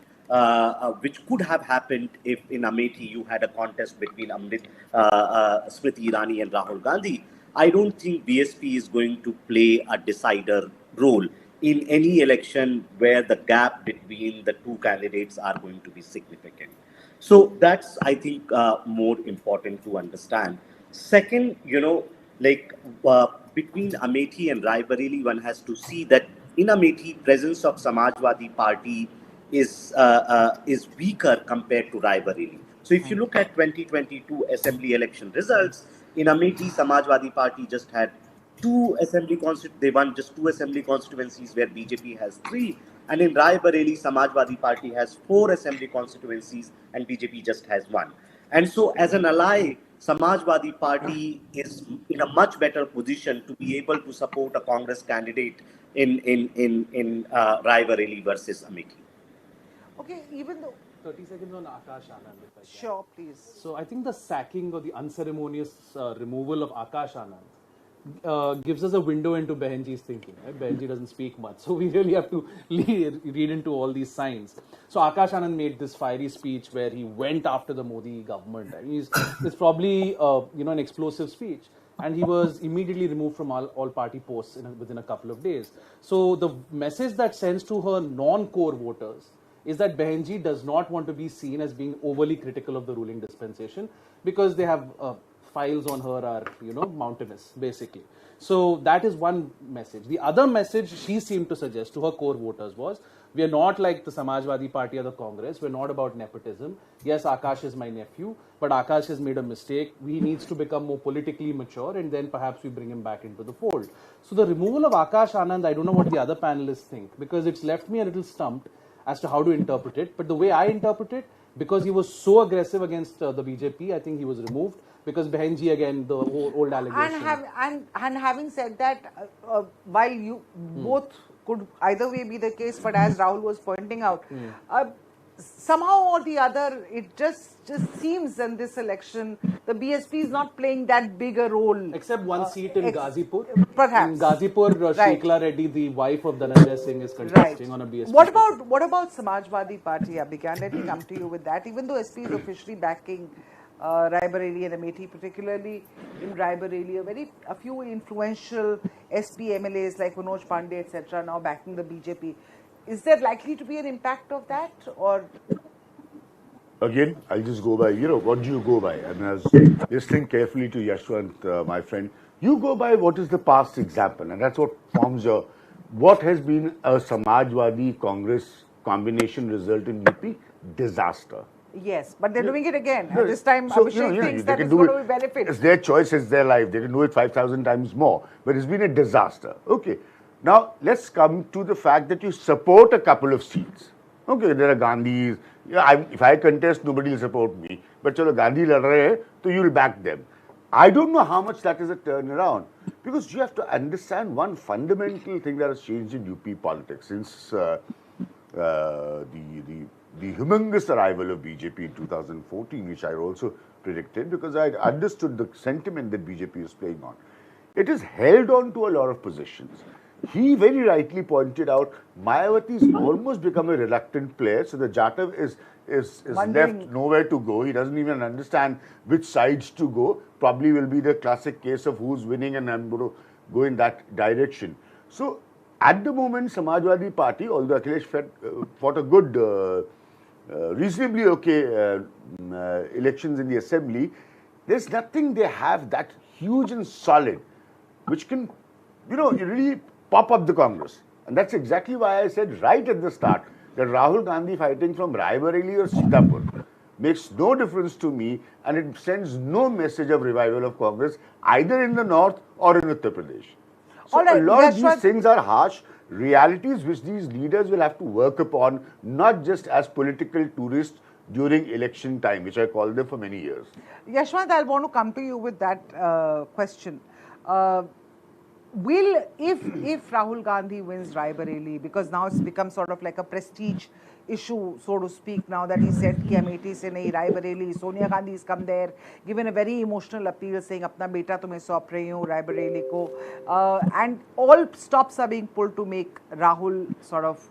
F: which could have happened if in Amethi you had a contest between Smriti Irani and Rahul Gandhi, I don't think BSP is going to play a decider role in any election where the gap between the two candidates are going to be significant. So that's, I think, more important to understand. Second, between Amethi and Raebareli, one has to see that in Amethi, presence of Samajwadi Party is weaker compared to Raebareli. So if you look at 2022 assembly election results, in Amethi, Samajwadi Party just had they won just two assembly constituencies where BJP has 3, and in Raebareli, Samajwadi Party has 4 assembly constituencies and BJP just has 1. And so as an ally, Samajwadi Party is in a much better position to be able to support a Congress candidate in Raebareli versus Amethi.
B: Okay, even though
C: 30 seconds on Akash Anand, if I can.
B: Sure, please.
C: So I think the sacking or the unceremonious removal of Akash Anand gives us a window into Behenji's thinking. Right? Behenji doesn't speak much, so we really have to read into all these signs. So Akash Anand made this fiery speech where he went after the Modi government. I mean, it's probably an explosive speech, and he was immediately removed from all party posts within a couple of days. So the message that sends to her non-core voters is that Behenji does not want to be seen as being overly critical of the ruling dispensation, because they have files on her are mountainous, basically. So that is one message. The other message she seemed to suggest to her core voters was, we are not like the Samajwadi Party or the Congress. We're not about nepotism. Yes, Akash is my nephew, but Akash has made a mistake. He needs to become more politically mature, and then perhaps we bring him back into the fold. So the removal of Akash Anand, I don't know what the other panelists think, because it's left me a little stumped as to how to interpret it. But the way I interpret it, because he was so aggressive against the BJP, I think he was removed, because Behenji, again, the old allegation.
B: And having said that, while you both could either way be the case, but as Rahul was pointing out, somehow or the other, it just seems in this election, the BSP is not playing that big a role.
C: Except one seat in Ghazipur.
B: Perhaps.
C: In Ghazipur, Shekla Reddy, the wife of Dhananjay Singh, is contesting on a BSP.
B: What about Samajwadi Party, Abhigan? Let me come to you with that. Even though SP is officially backing Raebareli and Amethi, particularly in Raebareli, a few influential SP MLAs like Manoj Pandey, etc., now backing the BJP. Is there likely to be an impact of that, or?
E: Again, I'll just go by, what do you go by? And I was listening carefully to Yashwant, my friend. You go by what is the past example, and that's what forms what has been a Samajwadi Congress combination result in UP? Disaster.
B: Yes, but they're doing it again. And this time, Abhishek thinks that it's going to be benefit.
E: It's their choice, it's their life. They can do it 5,000 times more. But it's been a disaster. Okay. Now, let's come to the fact that you support a couple of seats. Okay, there are Gandhis. If I contest, nobody will support me. But chalo, Gandhi lad rahe hai, so you will back them. I don't know how much that is a turnaround. Because you have to understand one fundamental thing that has changed in UP politics since the humongous arrival of BJP in 2014, which I also predicted, because I understood the sentiment that BJP is playing on. It has held on to a lot of positions. He very rightly pointed out Mayawati has almost become a reluctant player, so the Jatav is left nowhere to go. He doesn't even understand which sides to go. Probably will be the classic case of who's winning and I'm going to go in that direction. So at the moment, Samajwadi Party, although Akhilesh fought a good, reasonably okay elections in the assembly, there's nothing they have that huge and solid, which can, really pop up the Congress. And that's exactly why I said right at the start that Rahul Gandhi fighting from Raebareli or Sitapur makes no difference to me, and it sends no message of revival of Congress either in the north or in Uttar Pradesh. So a lot of these things are harsh realities which these leaders will have to work upon, not just as political tourists during election time, which I called them for many years.
B: Yashwant, I want to come to you with that question. If Rahul Gandhi wins Raebareli, because now it's become sort of like a prestige issue, so to speak, now that he said ki Amethi se nahi Raebareli, Sonia Gandhi has come there, given a very emotional appeal saying apna beta tumhe saap rahi hu Raebareli ko, and all stops are being pulled to make Rahul sort of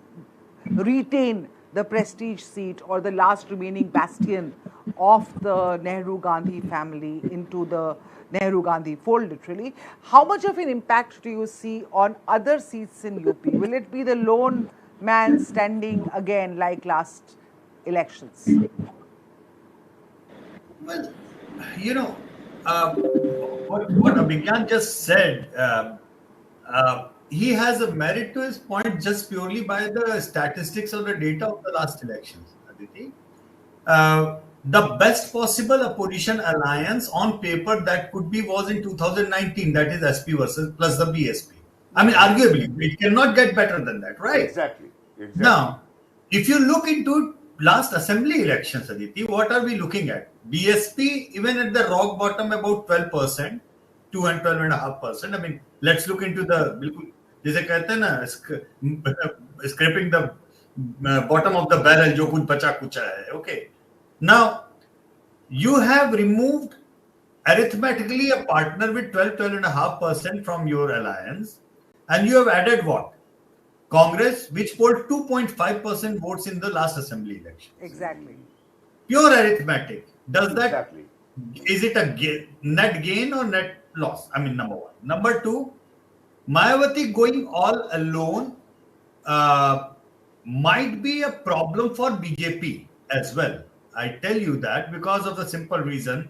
B: retain the prestige seat or the last remaining bastion of the Nehru-Gandhi family into the Nehru-Gandhi fold, literally. How much of an impact do you see on other seats in UP? Will it be the lone man standing again like last elections?
G: Well, what Abhigyan just said, he has a merit to his point just purely by the statistics or the data of the last elections, Aditi. The best possible opposition alliance on paper that could be was in 2019, that is SP versus plus the BSP. I mean, arguably, it cannot get better than that, right?
E: Exactly.
G: Now, if you look into last assembly elections, Aditi, what are we looking at? BSP, even at the rock bottom, about 12%, 2 and 12.5%. I mean, let's look into the, जैसे कहते हैं ना, scraping the bottom of the barrel, जो कुछ बचा कुचा है. Okay. Now, you have removed arithmetically a partner with 12.5% from your alliance, and you have added what? Congress, which polled 2.5% votes in the last assembly election.
B: Exactly.
G: Pure arithmetic. Does that,
E: Exactly.
G: is it a net gain or net loss? I mean, number one. Number two, Mayawati going all alone might be a problem for BJP as well. I tell you that because of the simple reason,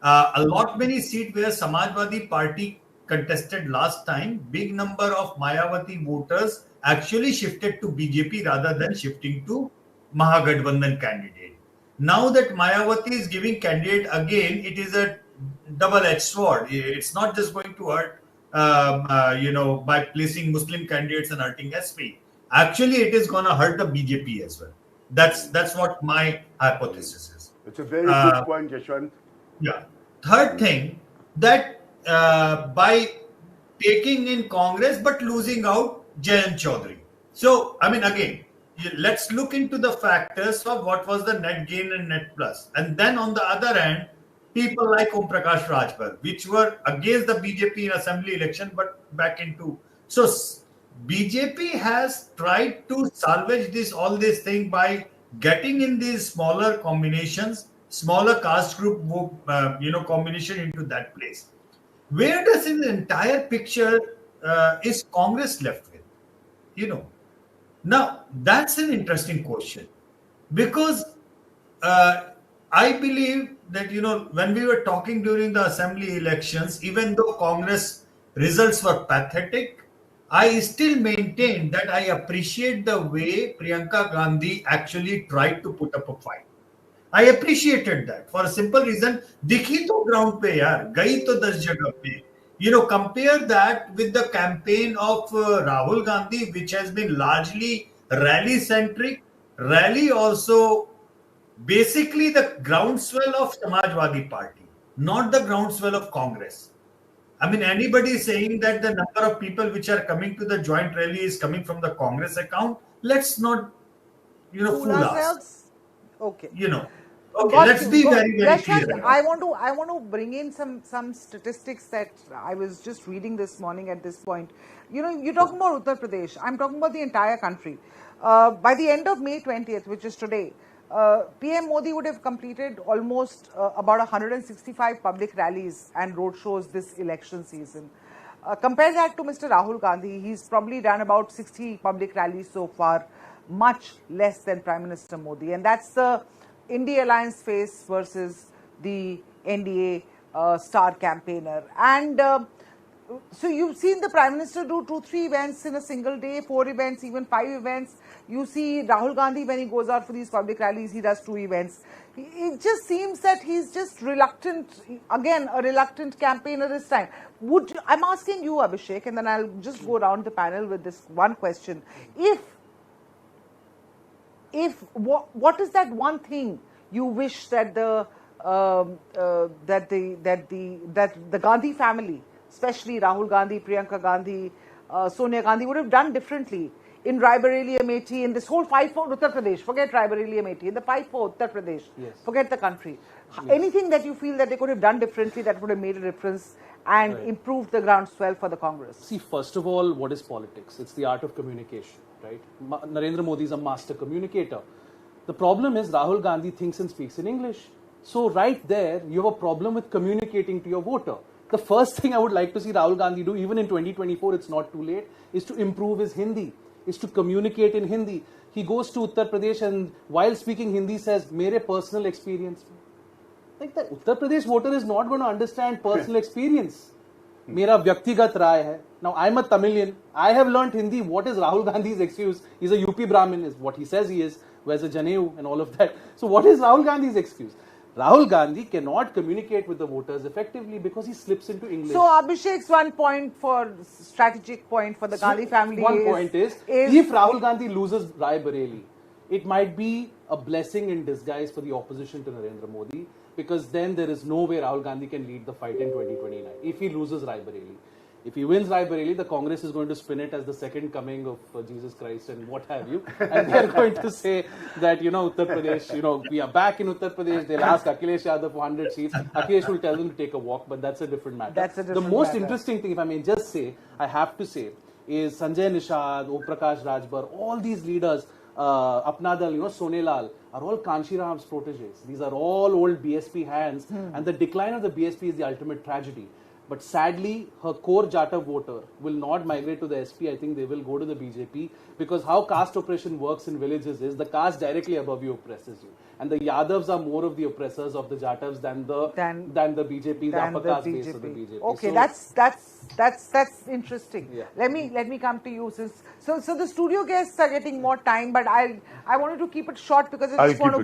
G: a lot many seats where Samajwadi Party contested last time, big number of Mayawati voters actually shifted to BJP rather than shifting to Mahagathbandhan candidate. Now that Mayawati is giving candidate again, it is a double-edged sword. It's not just going to hurt, by placing Muslim candidates and hurting SP. Actually, it is going to hurt the BJP as well. That's what my hypothesis is.
E: It's a very good point, Yashwant.
G: Yeah. Third thing, that by taking in Congress but losing out Jayant Chaudhary. So, I mean, again, let's look into the factors of what was the net gain and net plus. And then on the other hand, people like Om Prakash Rajbhar, which were against the BJP in assembly election, but back into. So, BJP has tried to salvage all this thing by getting in these smaller combinations, smaller caste group, combination into that place. Where does in the entire picture is Congress left with? Now that's an interesting question, because I believe that when we were talking during the assembly elections, even though Congress results were pathetic, I still maintain that I appreciate the way Priyanka Gandhi actually tried to put up a fight. I appreciated that for a simple reason. Dikhi to ground pe yaar, gayi to 10 jagah pe. Compare that with the campaign of Rahul Gandhi, which has been largely rally centric. Rally also basically the groundswell of Samajwadi Party, not the groundswell of Congress. I mean, anybody saying that the number of people which are coming to the joint rally is coming from the Congress account, let's not, fool us.
B: Okay.
G: Okay, let's be very, very clear.
B: I want to bring in some statistics that I was just reading this morning at this point. You're talking about Uttar Pradesh. I'm talking about the entire country. By the end of May 20th, which is today, PM Modi would have completed almost about 165 public rallies and roadshows this election season. Compare that to Mr. Rahul Gandhi. He's probably done about 60 public rallies so far, much less than Prime Minister Modi. And that's the India Alliance face versus the NDA star campaigner. And so you've seen the Prime Minister do 2-3 events in a single day, 4 events, even 5 events. You see Rahul Gandhi, when he goes out for these public rallies, he does 2 events. It just seems that he's just reluctant, again, a reluctant campaigner this time. I'm asking you, Abhishek, and then I'll just go around the panel with this one question. What is that one thing you wish that the Gandhi family, especially Rahul Gandhi, Priyanka Gandhi, Sonia Gandhi, would have done differently in Raebareli, Amethi, in this whole 5-4 Uttar Pradesh? Forget Raebareli, Amethi, in the 5-4 Uttar Pradesh. Yes. Forget the country. Yes. Anything that you feel that they could have done differently that would have made a difference and improved the groundswell for the Congress?
C: See, first of all, what is politics? It's the art of communication, right? Narendra Modi is a master communicator. The problem is Rahul Gandhi thinks and speaks in English. So right there, you have a problem with communicating to your voter. The first thing I would like to see Rahul Gandhi do, even in 2024, it's not too late, is to improve his Hindi, is to communicate in Hindi. He goes to Uttar Pradesh and while speaking Hindi says, mere personal experience. Like the Uttar Pradesh voter is not going to understand personal experience. Mera vyaktigat rai hai. Now I'm a Tamilian. I have learnt Hindi. What is Rahul Gandhi's excuse? He's a UP Brahmin, is what he says he is. Wears a Janeu and all of that. So what is Rahul Gandhi's excuse? Rahul Gandhi cannot communicate with the voters effectively because he slips into English.
B: So Abhishek's strategic point for the Gandhi family
C: point is if Rahul Gandhi loses Raebareli, it might be a blessing in disguise for the opposition to Narendra Modi, because then there is no way Rahul Gandhi can lead the fight in 2029 if he loses Raebareli. If he wins Raebareli, the Congress is going to spin it as the second coming of Jesus Christ and what have you. And they're going to say that, Uttar Pradesh, we are back in Uttar Pradesh. They'll ask Akhilesh Yadav for 100 seats. Akhilesh will tell them to take a walk, but that's a different matter. The most interesting thing, if I may just say, I have to say, is Sanjay Nishad, Om Prakash Rajbar, all these leaders, Apnadal, Sonelal, are all Kanshi Ram's proteges. These are all old BSP hands, and the decline of the BSP is the ultimate tragedy. But sadly, her core Jatav voter will not migrate to the SP. I think they will go to the BJP, because how caste oppression works in villages is the caste directly above you oppresses you. And the Yadavs are more of the oppressors of the Jatavs than the BJP, the upper caste base of the BJP.
B: Okay, so, that's interesting.
C: Yeah.
B: Let me come to you. So the studio guests are getting more time, but I wanted to keep it short because I just want to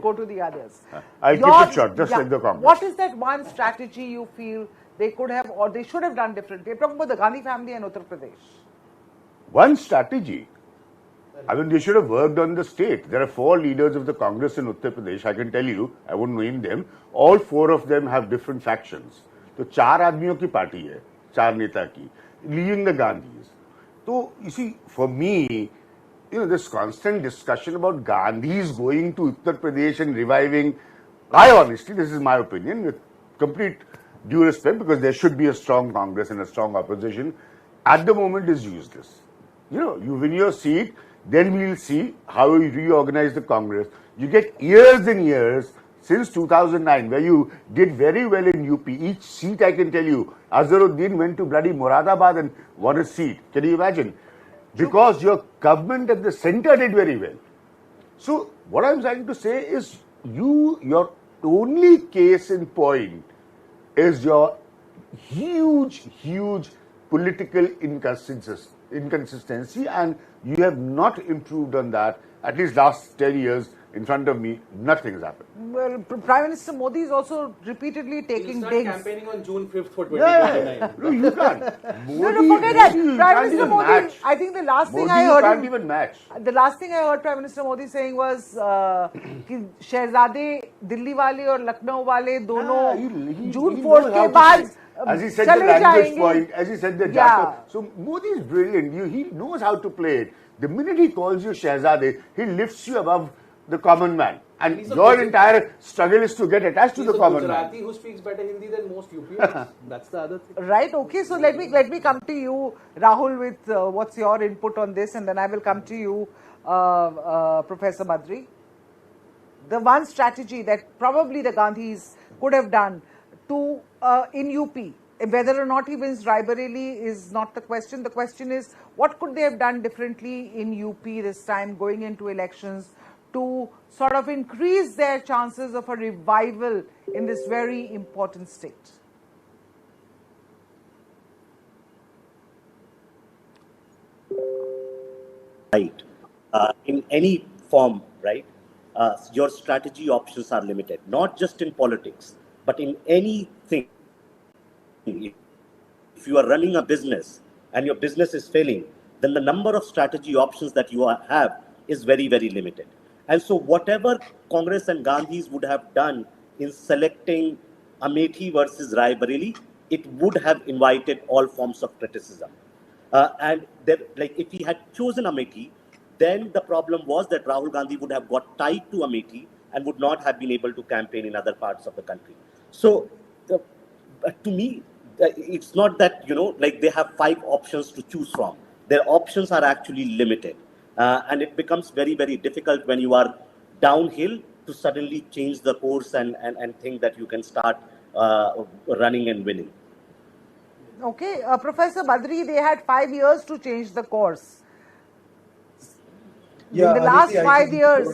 B: go to the others.
E: I'll keep it short, just like the Congress.
B: What is that one strategy you feel they could have or they should have done differently? I'm talking about the Gandhi family and Uttar Pradesh.
E: One strategy. I mean, they should have worked on the state. There are 4 leaders of the Congress in Uttar Pradesh. I can tell you, I won't name them. All 4 of them have different factions. So, 4 आदमियों की party है, 4 नेता की, leading the Gandhis. So, you see, for me, this constant discussion about Gandhis going to Uttar Pradesh and reviving, I honestly, this is my opinion, with complete due respect, because there should be a strong Congress and a strong opposition, at the moment is useless. You win your seat, then we'll see how you reorganize the Congress. You get years and years since 2009, where you did very well in UP. Each seat, I can tell you, Azharuddin went to bloody Moradabad and won a seat. Can you imagine? Because your government at the center did very well. So, what I'm trying to say is, your only case in point is your huge political inconsistency, and you have not improved on that. At least last 10 years in front of me, nothing has happened.
B: Well, Prime Minister Modi is also repeatedly taking
C: He'll start
B: digs.
C: campaigning on June 5th for 2029.
E: No, you can't.
B: No, forget that. Prime Minister Modi, I think the last thing I heard
E: can't even match.
B: The last thing I heard Prime Minister Modi saying was कि शहजादे दिल्ली वाले और लखनऊ वाले दोनों जून 4th के बाद
E: as he said the language point, as he said the Jatav. So Modi is brilliant. He knows how to play it. The minute he calls you Shehzade, he lifts you above the common man. And your entire struggle is to get attached to the common man.
C: He's a Gujarati who speaks better Hindi than most UPians. That's the other thing.
B: Right, okay. So let me come to you, Rahul, with what's your input on this, and then I will come to you, Professor Badri. The one strategy that probably the Gandhis could have done to in UP, whether or not he wins Raebareli is not the question. The question is, what could they have done differently in UP this time going into elections to sort of increase their chances of a revival in this very important state?
F: Right. In any form, right, your strategy options are limited, not just in politics, but in anything. If you are running a business and your business is failing, then the number of strategy options that you have is very, very limited. And so whatever Congress and Gandhis would have done in selecting Amethi versus Raebareli, it would have invited all forms of criticism. And if he had chosen Amethi, then the problem was that Rahul Gandhi would have got tied to Amethi and would not have been able to campaign in other parts of the country. So to me, it's not that, they have 5 options to choose from. Their options are actually limited. And it becomes very, very difficult when you are downhill to suddenly change the course and think that you can start running and winning.
B: Okay, Professor Badri, they had 5 years to change the course.
D: Yeah,
B: in the last
D: Aditi,
B: 5 years,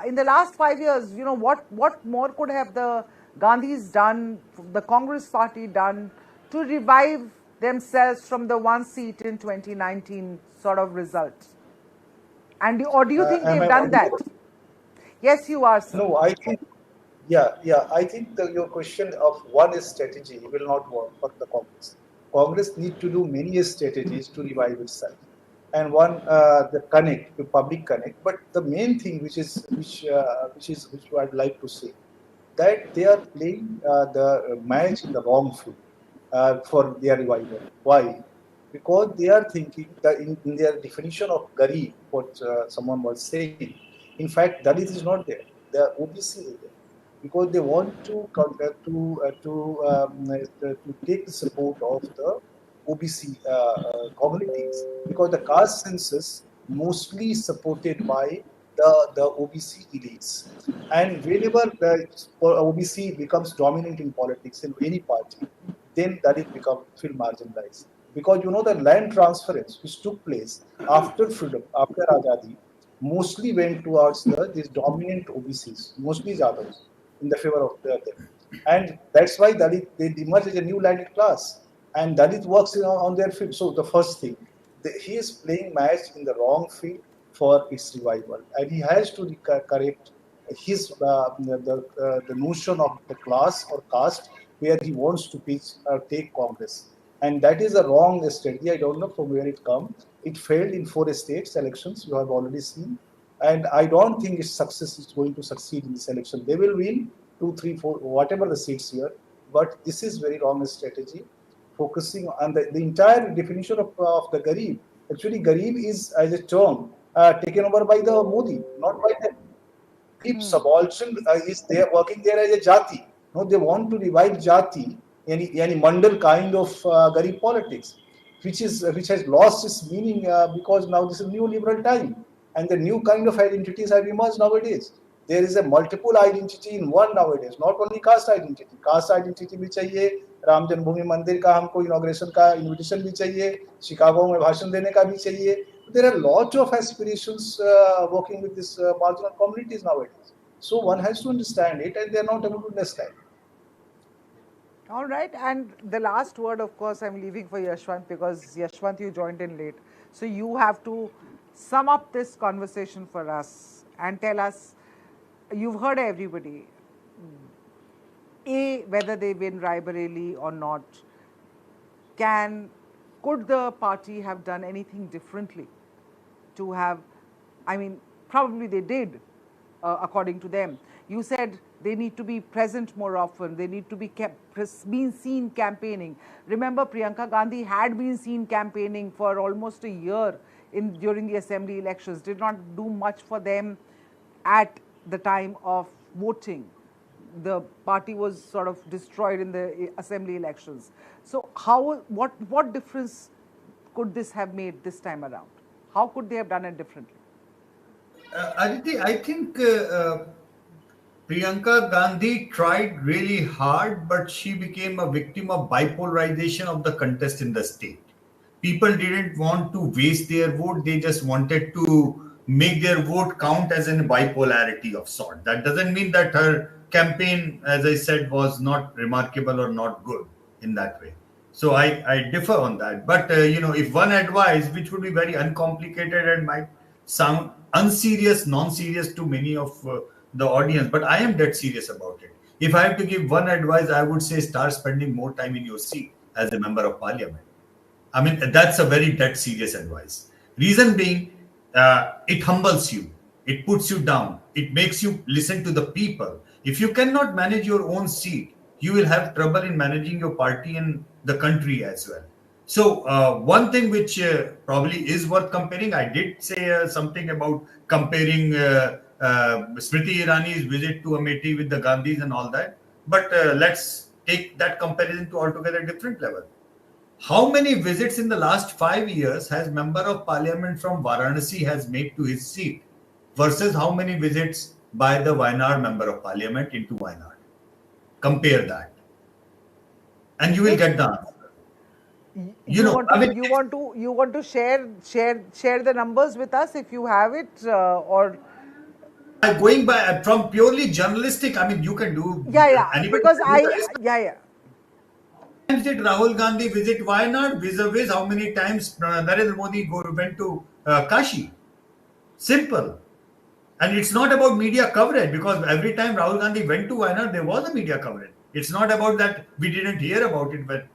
B: in the last 5 years, what more could have the Gandhis done, the Congress party done to revive themselves from the 1 seat in 2019 sort of result? And or do you think they've done that? Yes, you are, sir.
D: No, I think, I think your question of one is strategy will not work for the Congress. Congress need to do many strategies to revive itself, and one the connect, the public connect. But the main thing, which I'd like to say, that they are playing the match in the wrong field. for their revival. Why? Because they are thinking that in their definition of Garib, what someone was saying, in fact, Dalit is not there. The OBC is there because they want to take the support of the OBC communities, because the caste census mostly supported by the OBC elites, and whenever the OBC becomes dominant in politics in any party, then Dalit become feel marginalized, because the land transference which took place after freedom, after Azadi, mostly went towards these dominant OBCs, mostly Yadavs, in the favor of them. And that's why Dalit, they emerge as a new landed class. And Dalit works on their field. So the first thing, he is playing match in the wrong field for its revival. And he has to correct his the notion of the class or caste where he wants to take Congress. And that is a wrong strategy. I don't know from where it comes. It failed in 4 states elections, you have already seen. And I don't think its success is going to succeed in this election. They will win 2, 3, 4, whatever the seats here. But this is very wrong strategy, focusing on the entire definition of the Garib. Actually, Garib is as a term taken over by the Modi, not by them. Garib subaltern is there working there as a Jati. No, they want to revive Jati, any mandal kind of Garib politics, which has lost its meaning because now this is new liberal time, and the new kind of identities have emerged nowadays. There is a multiple identity in one nowadays, not only caste identity. Caste identity भी चाहिए, राम जन्मभूमि मंदिर का हमको inauguration का invitation भी चाहिए, Chicago में भाषण देने का भी चाहिए. There are lots of aspirations working with these marginal communities nowadays. So one has to understand it, and they are not able to understand.
B: All right, and the last word, of course, I'm leaving for Yashwant, because Yashwant, you joined in late. So you have to sum up this conversation for us and tell us, you've heard everybody, A, whether they win Raebareli or not. Could the party have done anything differently to have, I mean, probably they did, according to them. You said they need to be present more often, they need to be being seen campaigning. Remember, Priyanka Gandhi had been seen campaigning for almost a year during the assembly elections, did not do much for them at the time of voting. The party was sort of destroyed in the assembly elections. So what difference could this have made this time around? How could they have done it differently?
G: Aditi, I think Priyanka Gandhi tried really hard, but she became a victim of bipolarization of the contest in the state. People didn't want to waste their vote. They just wanted to make their vote count as in bipolarity of sort. That doesn't mean that her campaign, as I said, was not remarkable or not good in that way. So I differ on that. But, if one advice, which would be very uncomplicated and might sound unserious, non-serious to many of the audience, but I am dead serious about it. If I have to give one advice, I would say start spending more time in your seat as a member of parliament. I mean, that's a very dead serious advice. Reason being, it humbles you. It puts you down. It makes you listen to the people. If you cannot manage your own seat, you will have trouble in managing your party and the country as well. So one thing which probably is worth comparing, I did say something about comparing Smriti Irani's visit to Amethi with the Gandhis and all that. But let's take that comparison to altogether different level. How many visits in the last 5 years has member of parliament from Varanasi has made to his seat versus how many visits by the Wayanad member of parliament into Wayanad? Compare that, and you will get the answer.
B: You want to share the numbers with us if you have it, or
G: going by from purely journalistic. I mean, you can do
B: because
G: times did Rahul Gandhi visit Wayanad vis-a-vis how many times Narendra Modi went to Kashi? Simple. And it's not about media coverage, because every time Rahul Gandhi went to Wayanad, there was a media coverage. It's not about that we didn't hear about it, but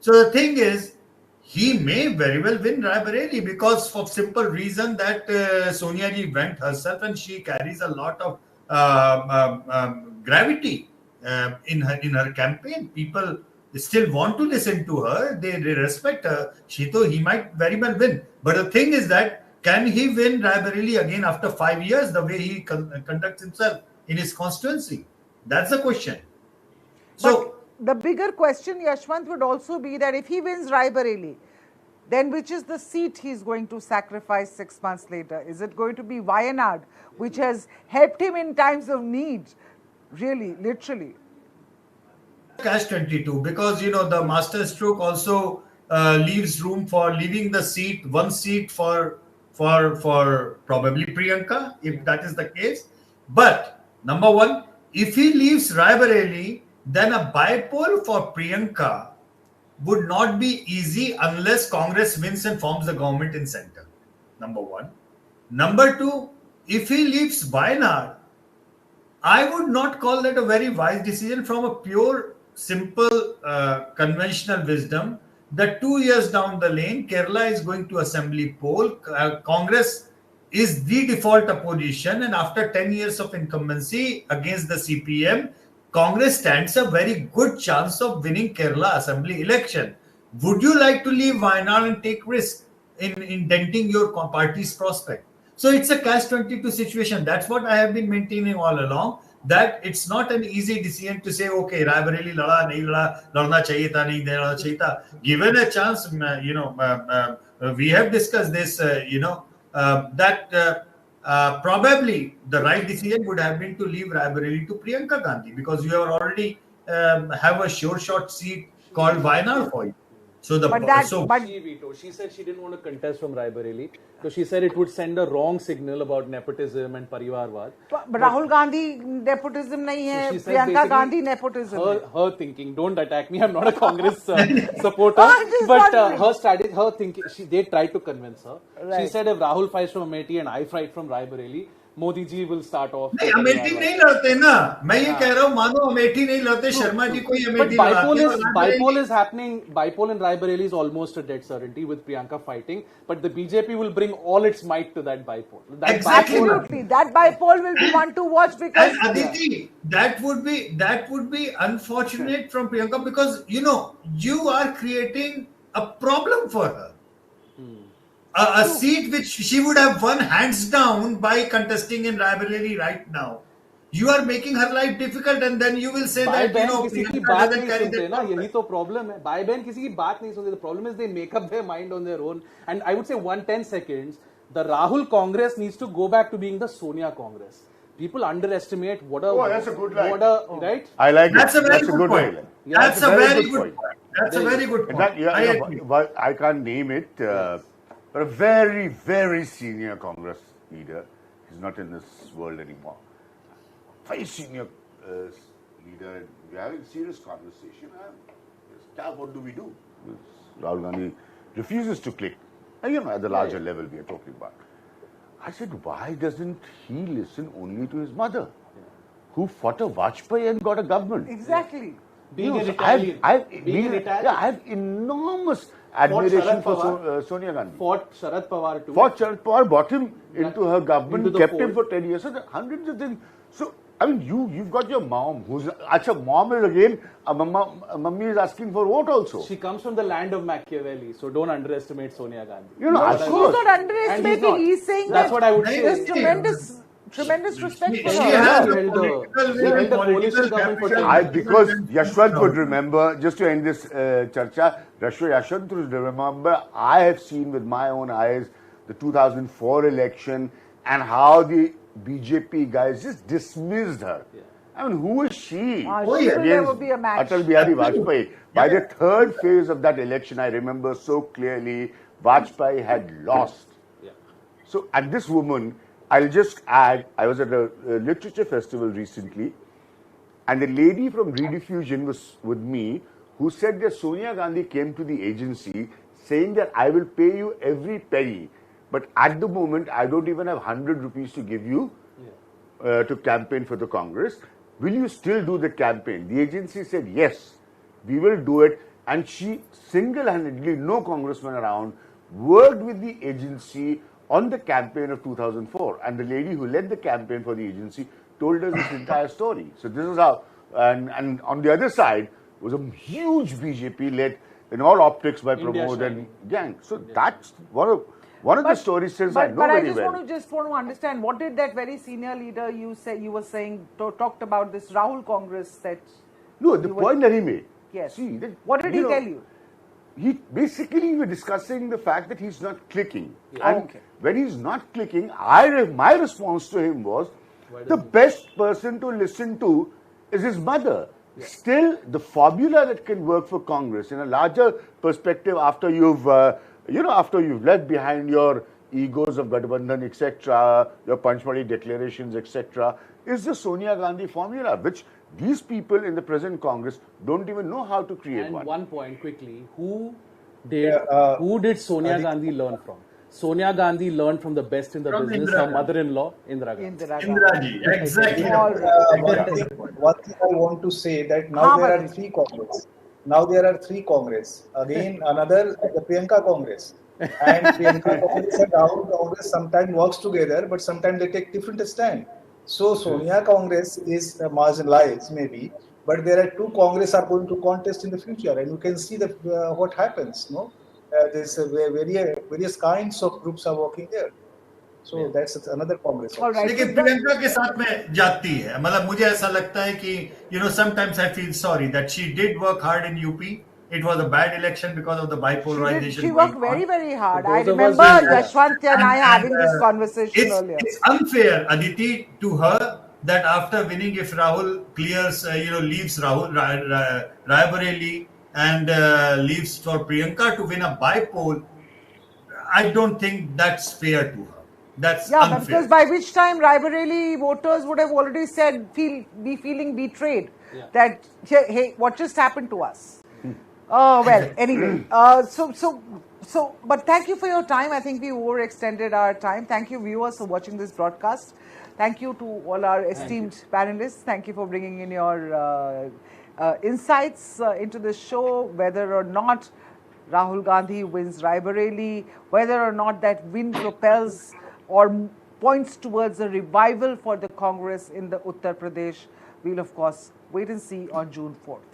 G: So the thing is, he may very well win Raebareli because of simple reason that Sonia ji went herself and she carries a lot of gravity in her campaign. People still want to listen to her, they respect her, he might very well win. But the thing is that, can he win Raebareli again after 5 years, the way he conducts himself in his constituency? That's the question. So,
B: but the bigger question, Yashwant, would also be that if he wins Raebareli, then which is the seat he's going to sacrifice 6 months later? Is it going to be Wayanad, which has helped him in times of need, really, literally?
G: Catch-22, because the master stroke also leaves room for leaving the seat, one seat for probably Priyanka, if that is the case. But number one, if he leaves Raebareli, then a bypoll for Priyanka would not be easy unless Congress wins and forms the government in center. Number one. Number two, if he leaves Wayanad, I would not call that a very wise decision from a pure, simple, conventional wisdom. That 2 years down the lane, Kerala is going to assembly poll. Congress is the default opposition, and after 10 years of incumbency against the CPM, Congress stands a very good chance of winning Kerala assembly election. Would you like to leave Wayanad and take risk in denting your party's prospect? So it's a catch-22 situation. That's what I have been maintaining all along, that it's not an easy decision to say, okay, Raebareli lada, nahi lada, ladna chahiye tha, nahi ladna chahiye tha. Given a chance, we have discussed this, that probably the right decision would have been to leave Raebareli to Priyanka Gandhi, because you are already have a sure shot seat called Wayanad for you. So
C: She said she didn't want to contest from Raebareli, so she said it would send a wrong signal about nepotism and parivarwad.
B: But Rahul Gandhi nepotism nahi hai,
C: She said
B: Priyanka Gandhi nepotism.
C: Her thinking. Don't attack me. I'm not a Congress supporter. But her strategy, her thinking. They tried to convince her. Right. She said if Rahul fights from Amethi and I fight from Raebareli, Modi ji will start off.
G: नहीं, अमेठी नहीं लड़ते ना, मैं ये कह रहा हूँ, मानो अमेठी नहीं लड़ते, शर्मा जी कोई Amethi लड़ाते।
C: Bipole is happening. Bipole in Raebareli is almost a dead certainty with Priyanka fighting, but the BJP will bring all its might to that bipole.
B: Absolutely, that bipole will be one to watch, because
G: Aditi, that would be unfortunate from Priyanka, because you are creating a problem for her. A seat which she would have won hands down by contesting in Raebareli right now. You are making her life difficult, and then you will say that
C: किसी की बात नहीं सुनते ना, यही तो problem है. भाई बहन किसी की बात नहीं सुनते. The problem is they make up their mind on their own. And I would say 110 seconds, the Rahul Congress needs to go back to being the Sonia Congress. People underestimate what a
E: that's a good line.
C: Right?
E: I like
G: that's
E: it.
G: That's a good
E: line.
G: That's a very good point. That's a very good point.
E: I can't name it, but a very, very senior Congress leader is not in this world anymore. Very senior leader, and we're having serious conversation. What do we do? Rahul Gandhi refuses to click. And, at the larger level we are talking about. I said, why doesn't he listen only to his mother, who fought a Vajpayee and got a government?
B: Exactly.
C: Being an Italian.
E: I have enormous admiration for Sonia Gandhi.
C: Fought Sharad Pawar too.
E: Fought Sharad Pawar, brought him into her government,
C: into
E: kept
C: fold.
E: him for 10 years. So hundreds of things. So, I mean, you've got your mom, who's... Achha, mom is again, mummy is asking for vote also.
C: She comes from the land of Machiavelli, so don't underestimate Sonia Gandhi.
B: She's not underestimating. He's saying
C: that's what I would say.
B: There's tremendous respect for
C: She
B: her.
C: held the coalition government for 10 years.
E: Because Yashwant would remember, just to end this charcha, Yashwant would remember, I have seen with my own eyes the 2004 election and how the BJP guys just dismissed her.
C: Yeah.
E: I mean, who is she?
B: She will never be a match.
E: Atal Bihari Vajpayee. By the third phase of that election, I remember so clearly, Vajpayee had lost.
C: Yeah.
E: So, and this woman, I'll just add, I was at a literature festival recently, and the lady from Rediffusion was with me, who said that Sonia Gandhi came to the agency saying that I will pay you every penny, but at the moment I don't even have 100 rupees to give you to campaign for the Congress. Will you still do the campaign? The agency said yes, we will do it, and she single-handedly, no congressman around, worked with the agency on the campaign of 2004, and the lady who led the campaign for the agency told us this entire story. So this is how, and on the other side, was a huge BJP led in all optics by
C: India
E: Pramod and
C: shining.
E: gang. So that's one of the stories since I know
B: but I
E: very well.
B: just want to understand, what did that very senior leader you were saying talked about this Rahul Congress that?
E: No, the point that he made.
B: Yes.
E: See, that,
B: What did he tell you?
E: He basically, we were discussing the fact that he's not clicking.
B: Yeah.
E: And
B: Okay.
E: when he's not clicking, my response to him was, the best person to listen to is his mother. Yeah. Still, the formula that can work for Congress in a larger perspective after you've left behind your egos of Gadbandhan, etc., your Panchmali declarations, etc., is the Sonia Gandhi formula, which these people in the present Congress don't even know how to create
C: And
E: one.
C: one point quickly, who did Sonia Gandhi learn from? Sonia Gandhi learned from the best in the
G: From
C: business,
G: Indira
C: her mother-in-law, Indira Gandhi.
G: Indira ji, exactly.
B: All right.
D: One thing I want to say that now there are three Congress. Now there are three Congress. Again, another the Priyanka Congress. And Priyanka Congress and Rahul Congress sometimes works together, but sometimes they take different stand. So Sonia Congress is marginalized maybe, but there are two Congress are going to contest in the future, and you can see what happens. No, there's various kinds of groups are working there. So that's another Congress.
B: All right.
G: लेकिन प्रियंका के साथ में जाती है, मतलब मुझे ऐसा लगता है कि sometimes I feel sorry that she did work hard in UP. It was a bad election because of the bipolarization.
B: She worked very, very hard. I
C: those of us
B: remember
C: who-
B: Yashwant and I having this conversation earlier.
G: It's unfair, Aditi, to her that after winning, if Rahul clears, leaves Raebareli and leaves for Priyanka to win a bipole, I don't think that's fair to her. That's unfair.
B: Because by which time Raebareli voters would have already said, be feeling betrayed.
C: Yeah.
B: That, hey, what just happened to us? Oh, well, anyway. But thank you for your time. I think we overextended our time. Thank you, viewers, for watching this broadcast. Thank you to all our esteemed panelists. Thank you for bringing in your insights into the show, whether or not Rahul Gandhi wins Raebareli, whether or not that win propels or points towards a revival for the Congress in the Uttar Pradesh. We'll, of course, wait and see on June 4th.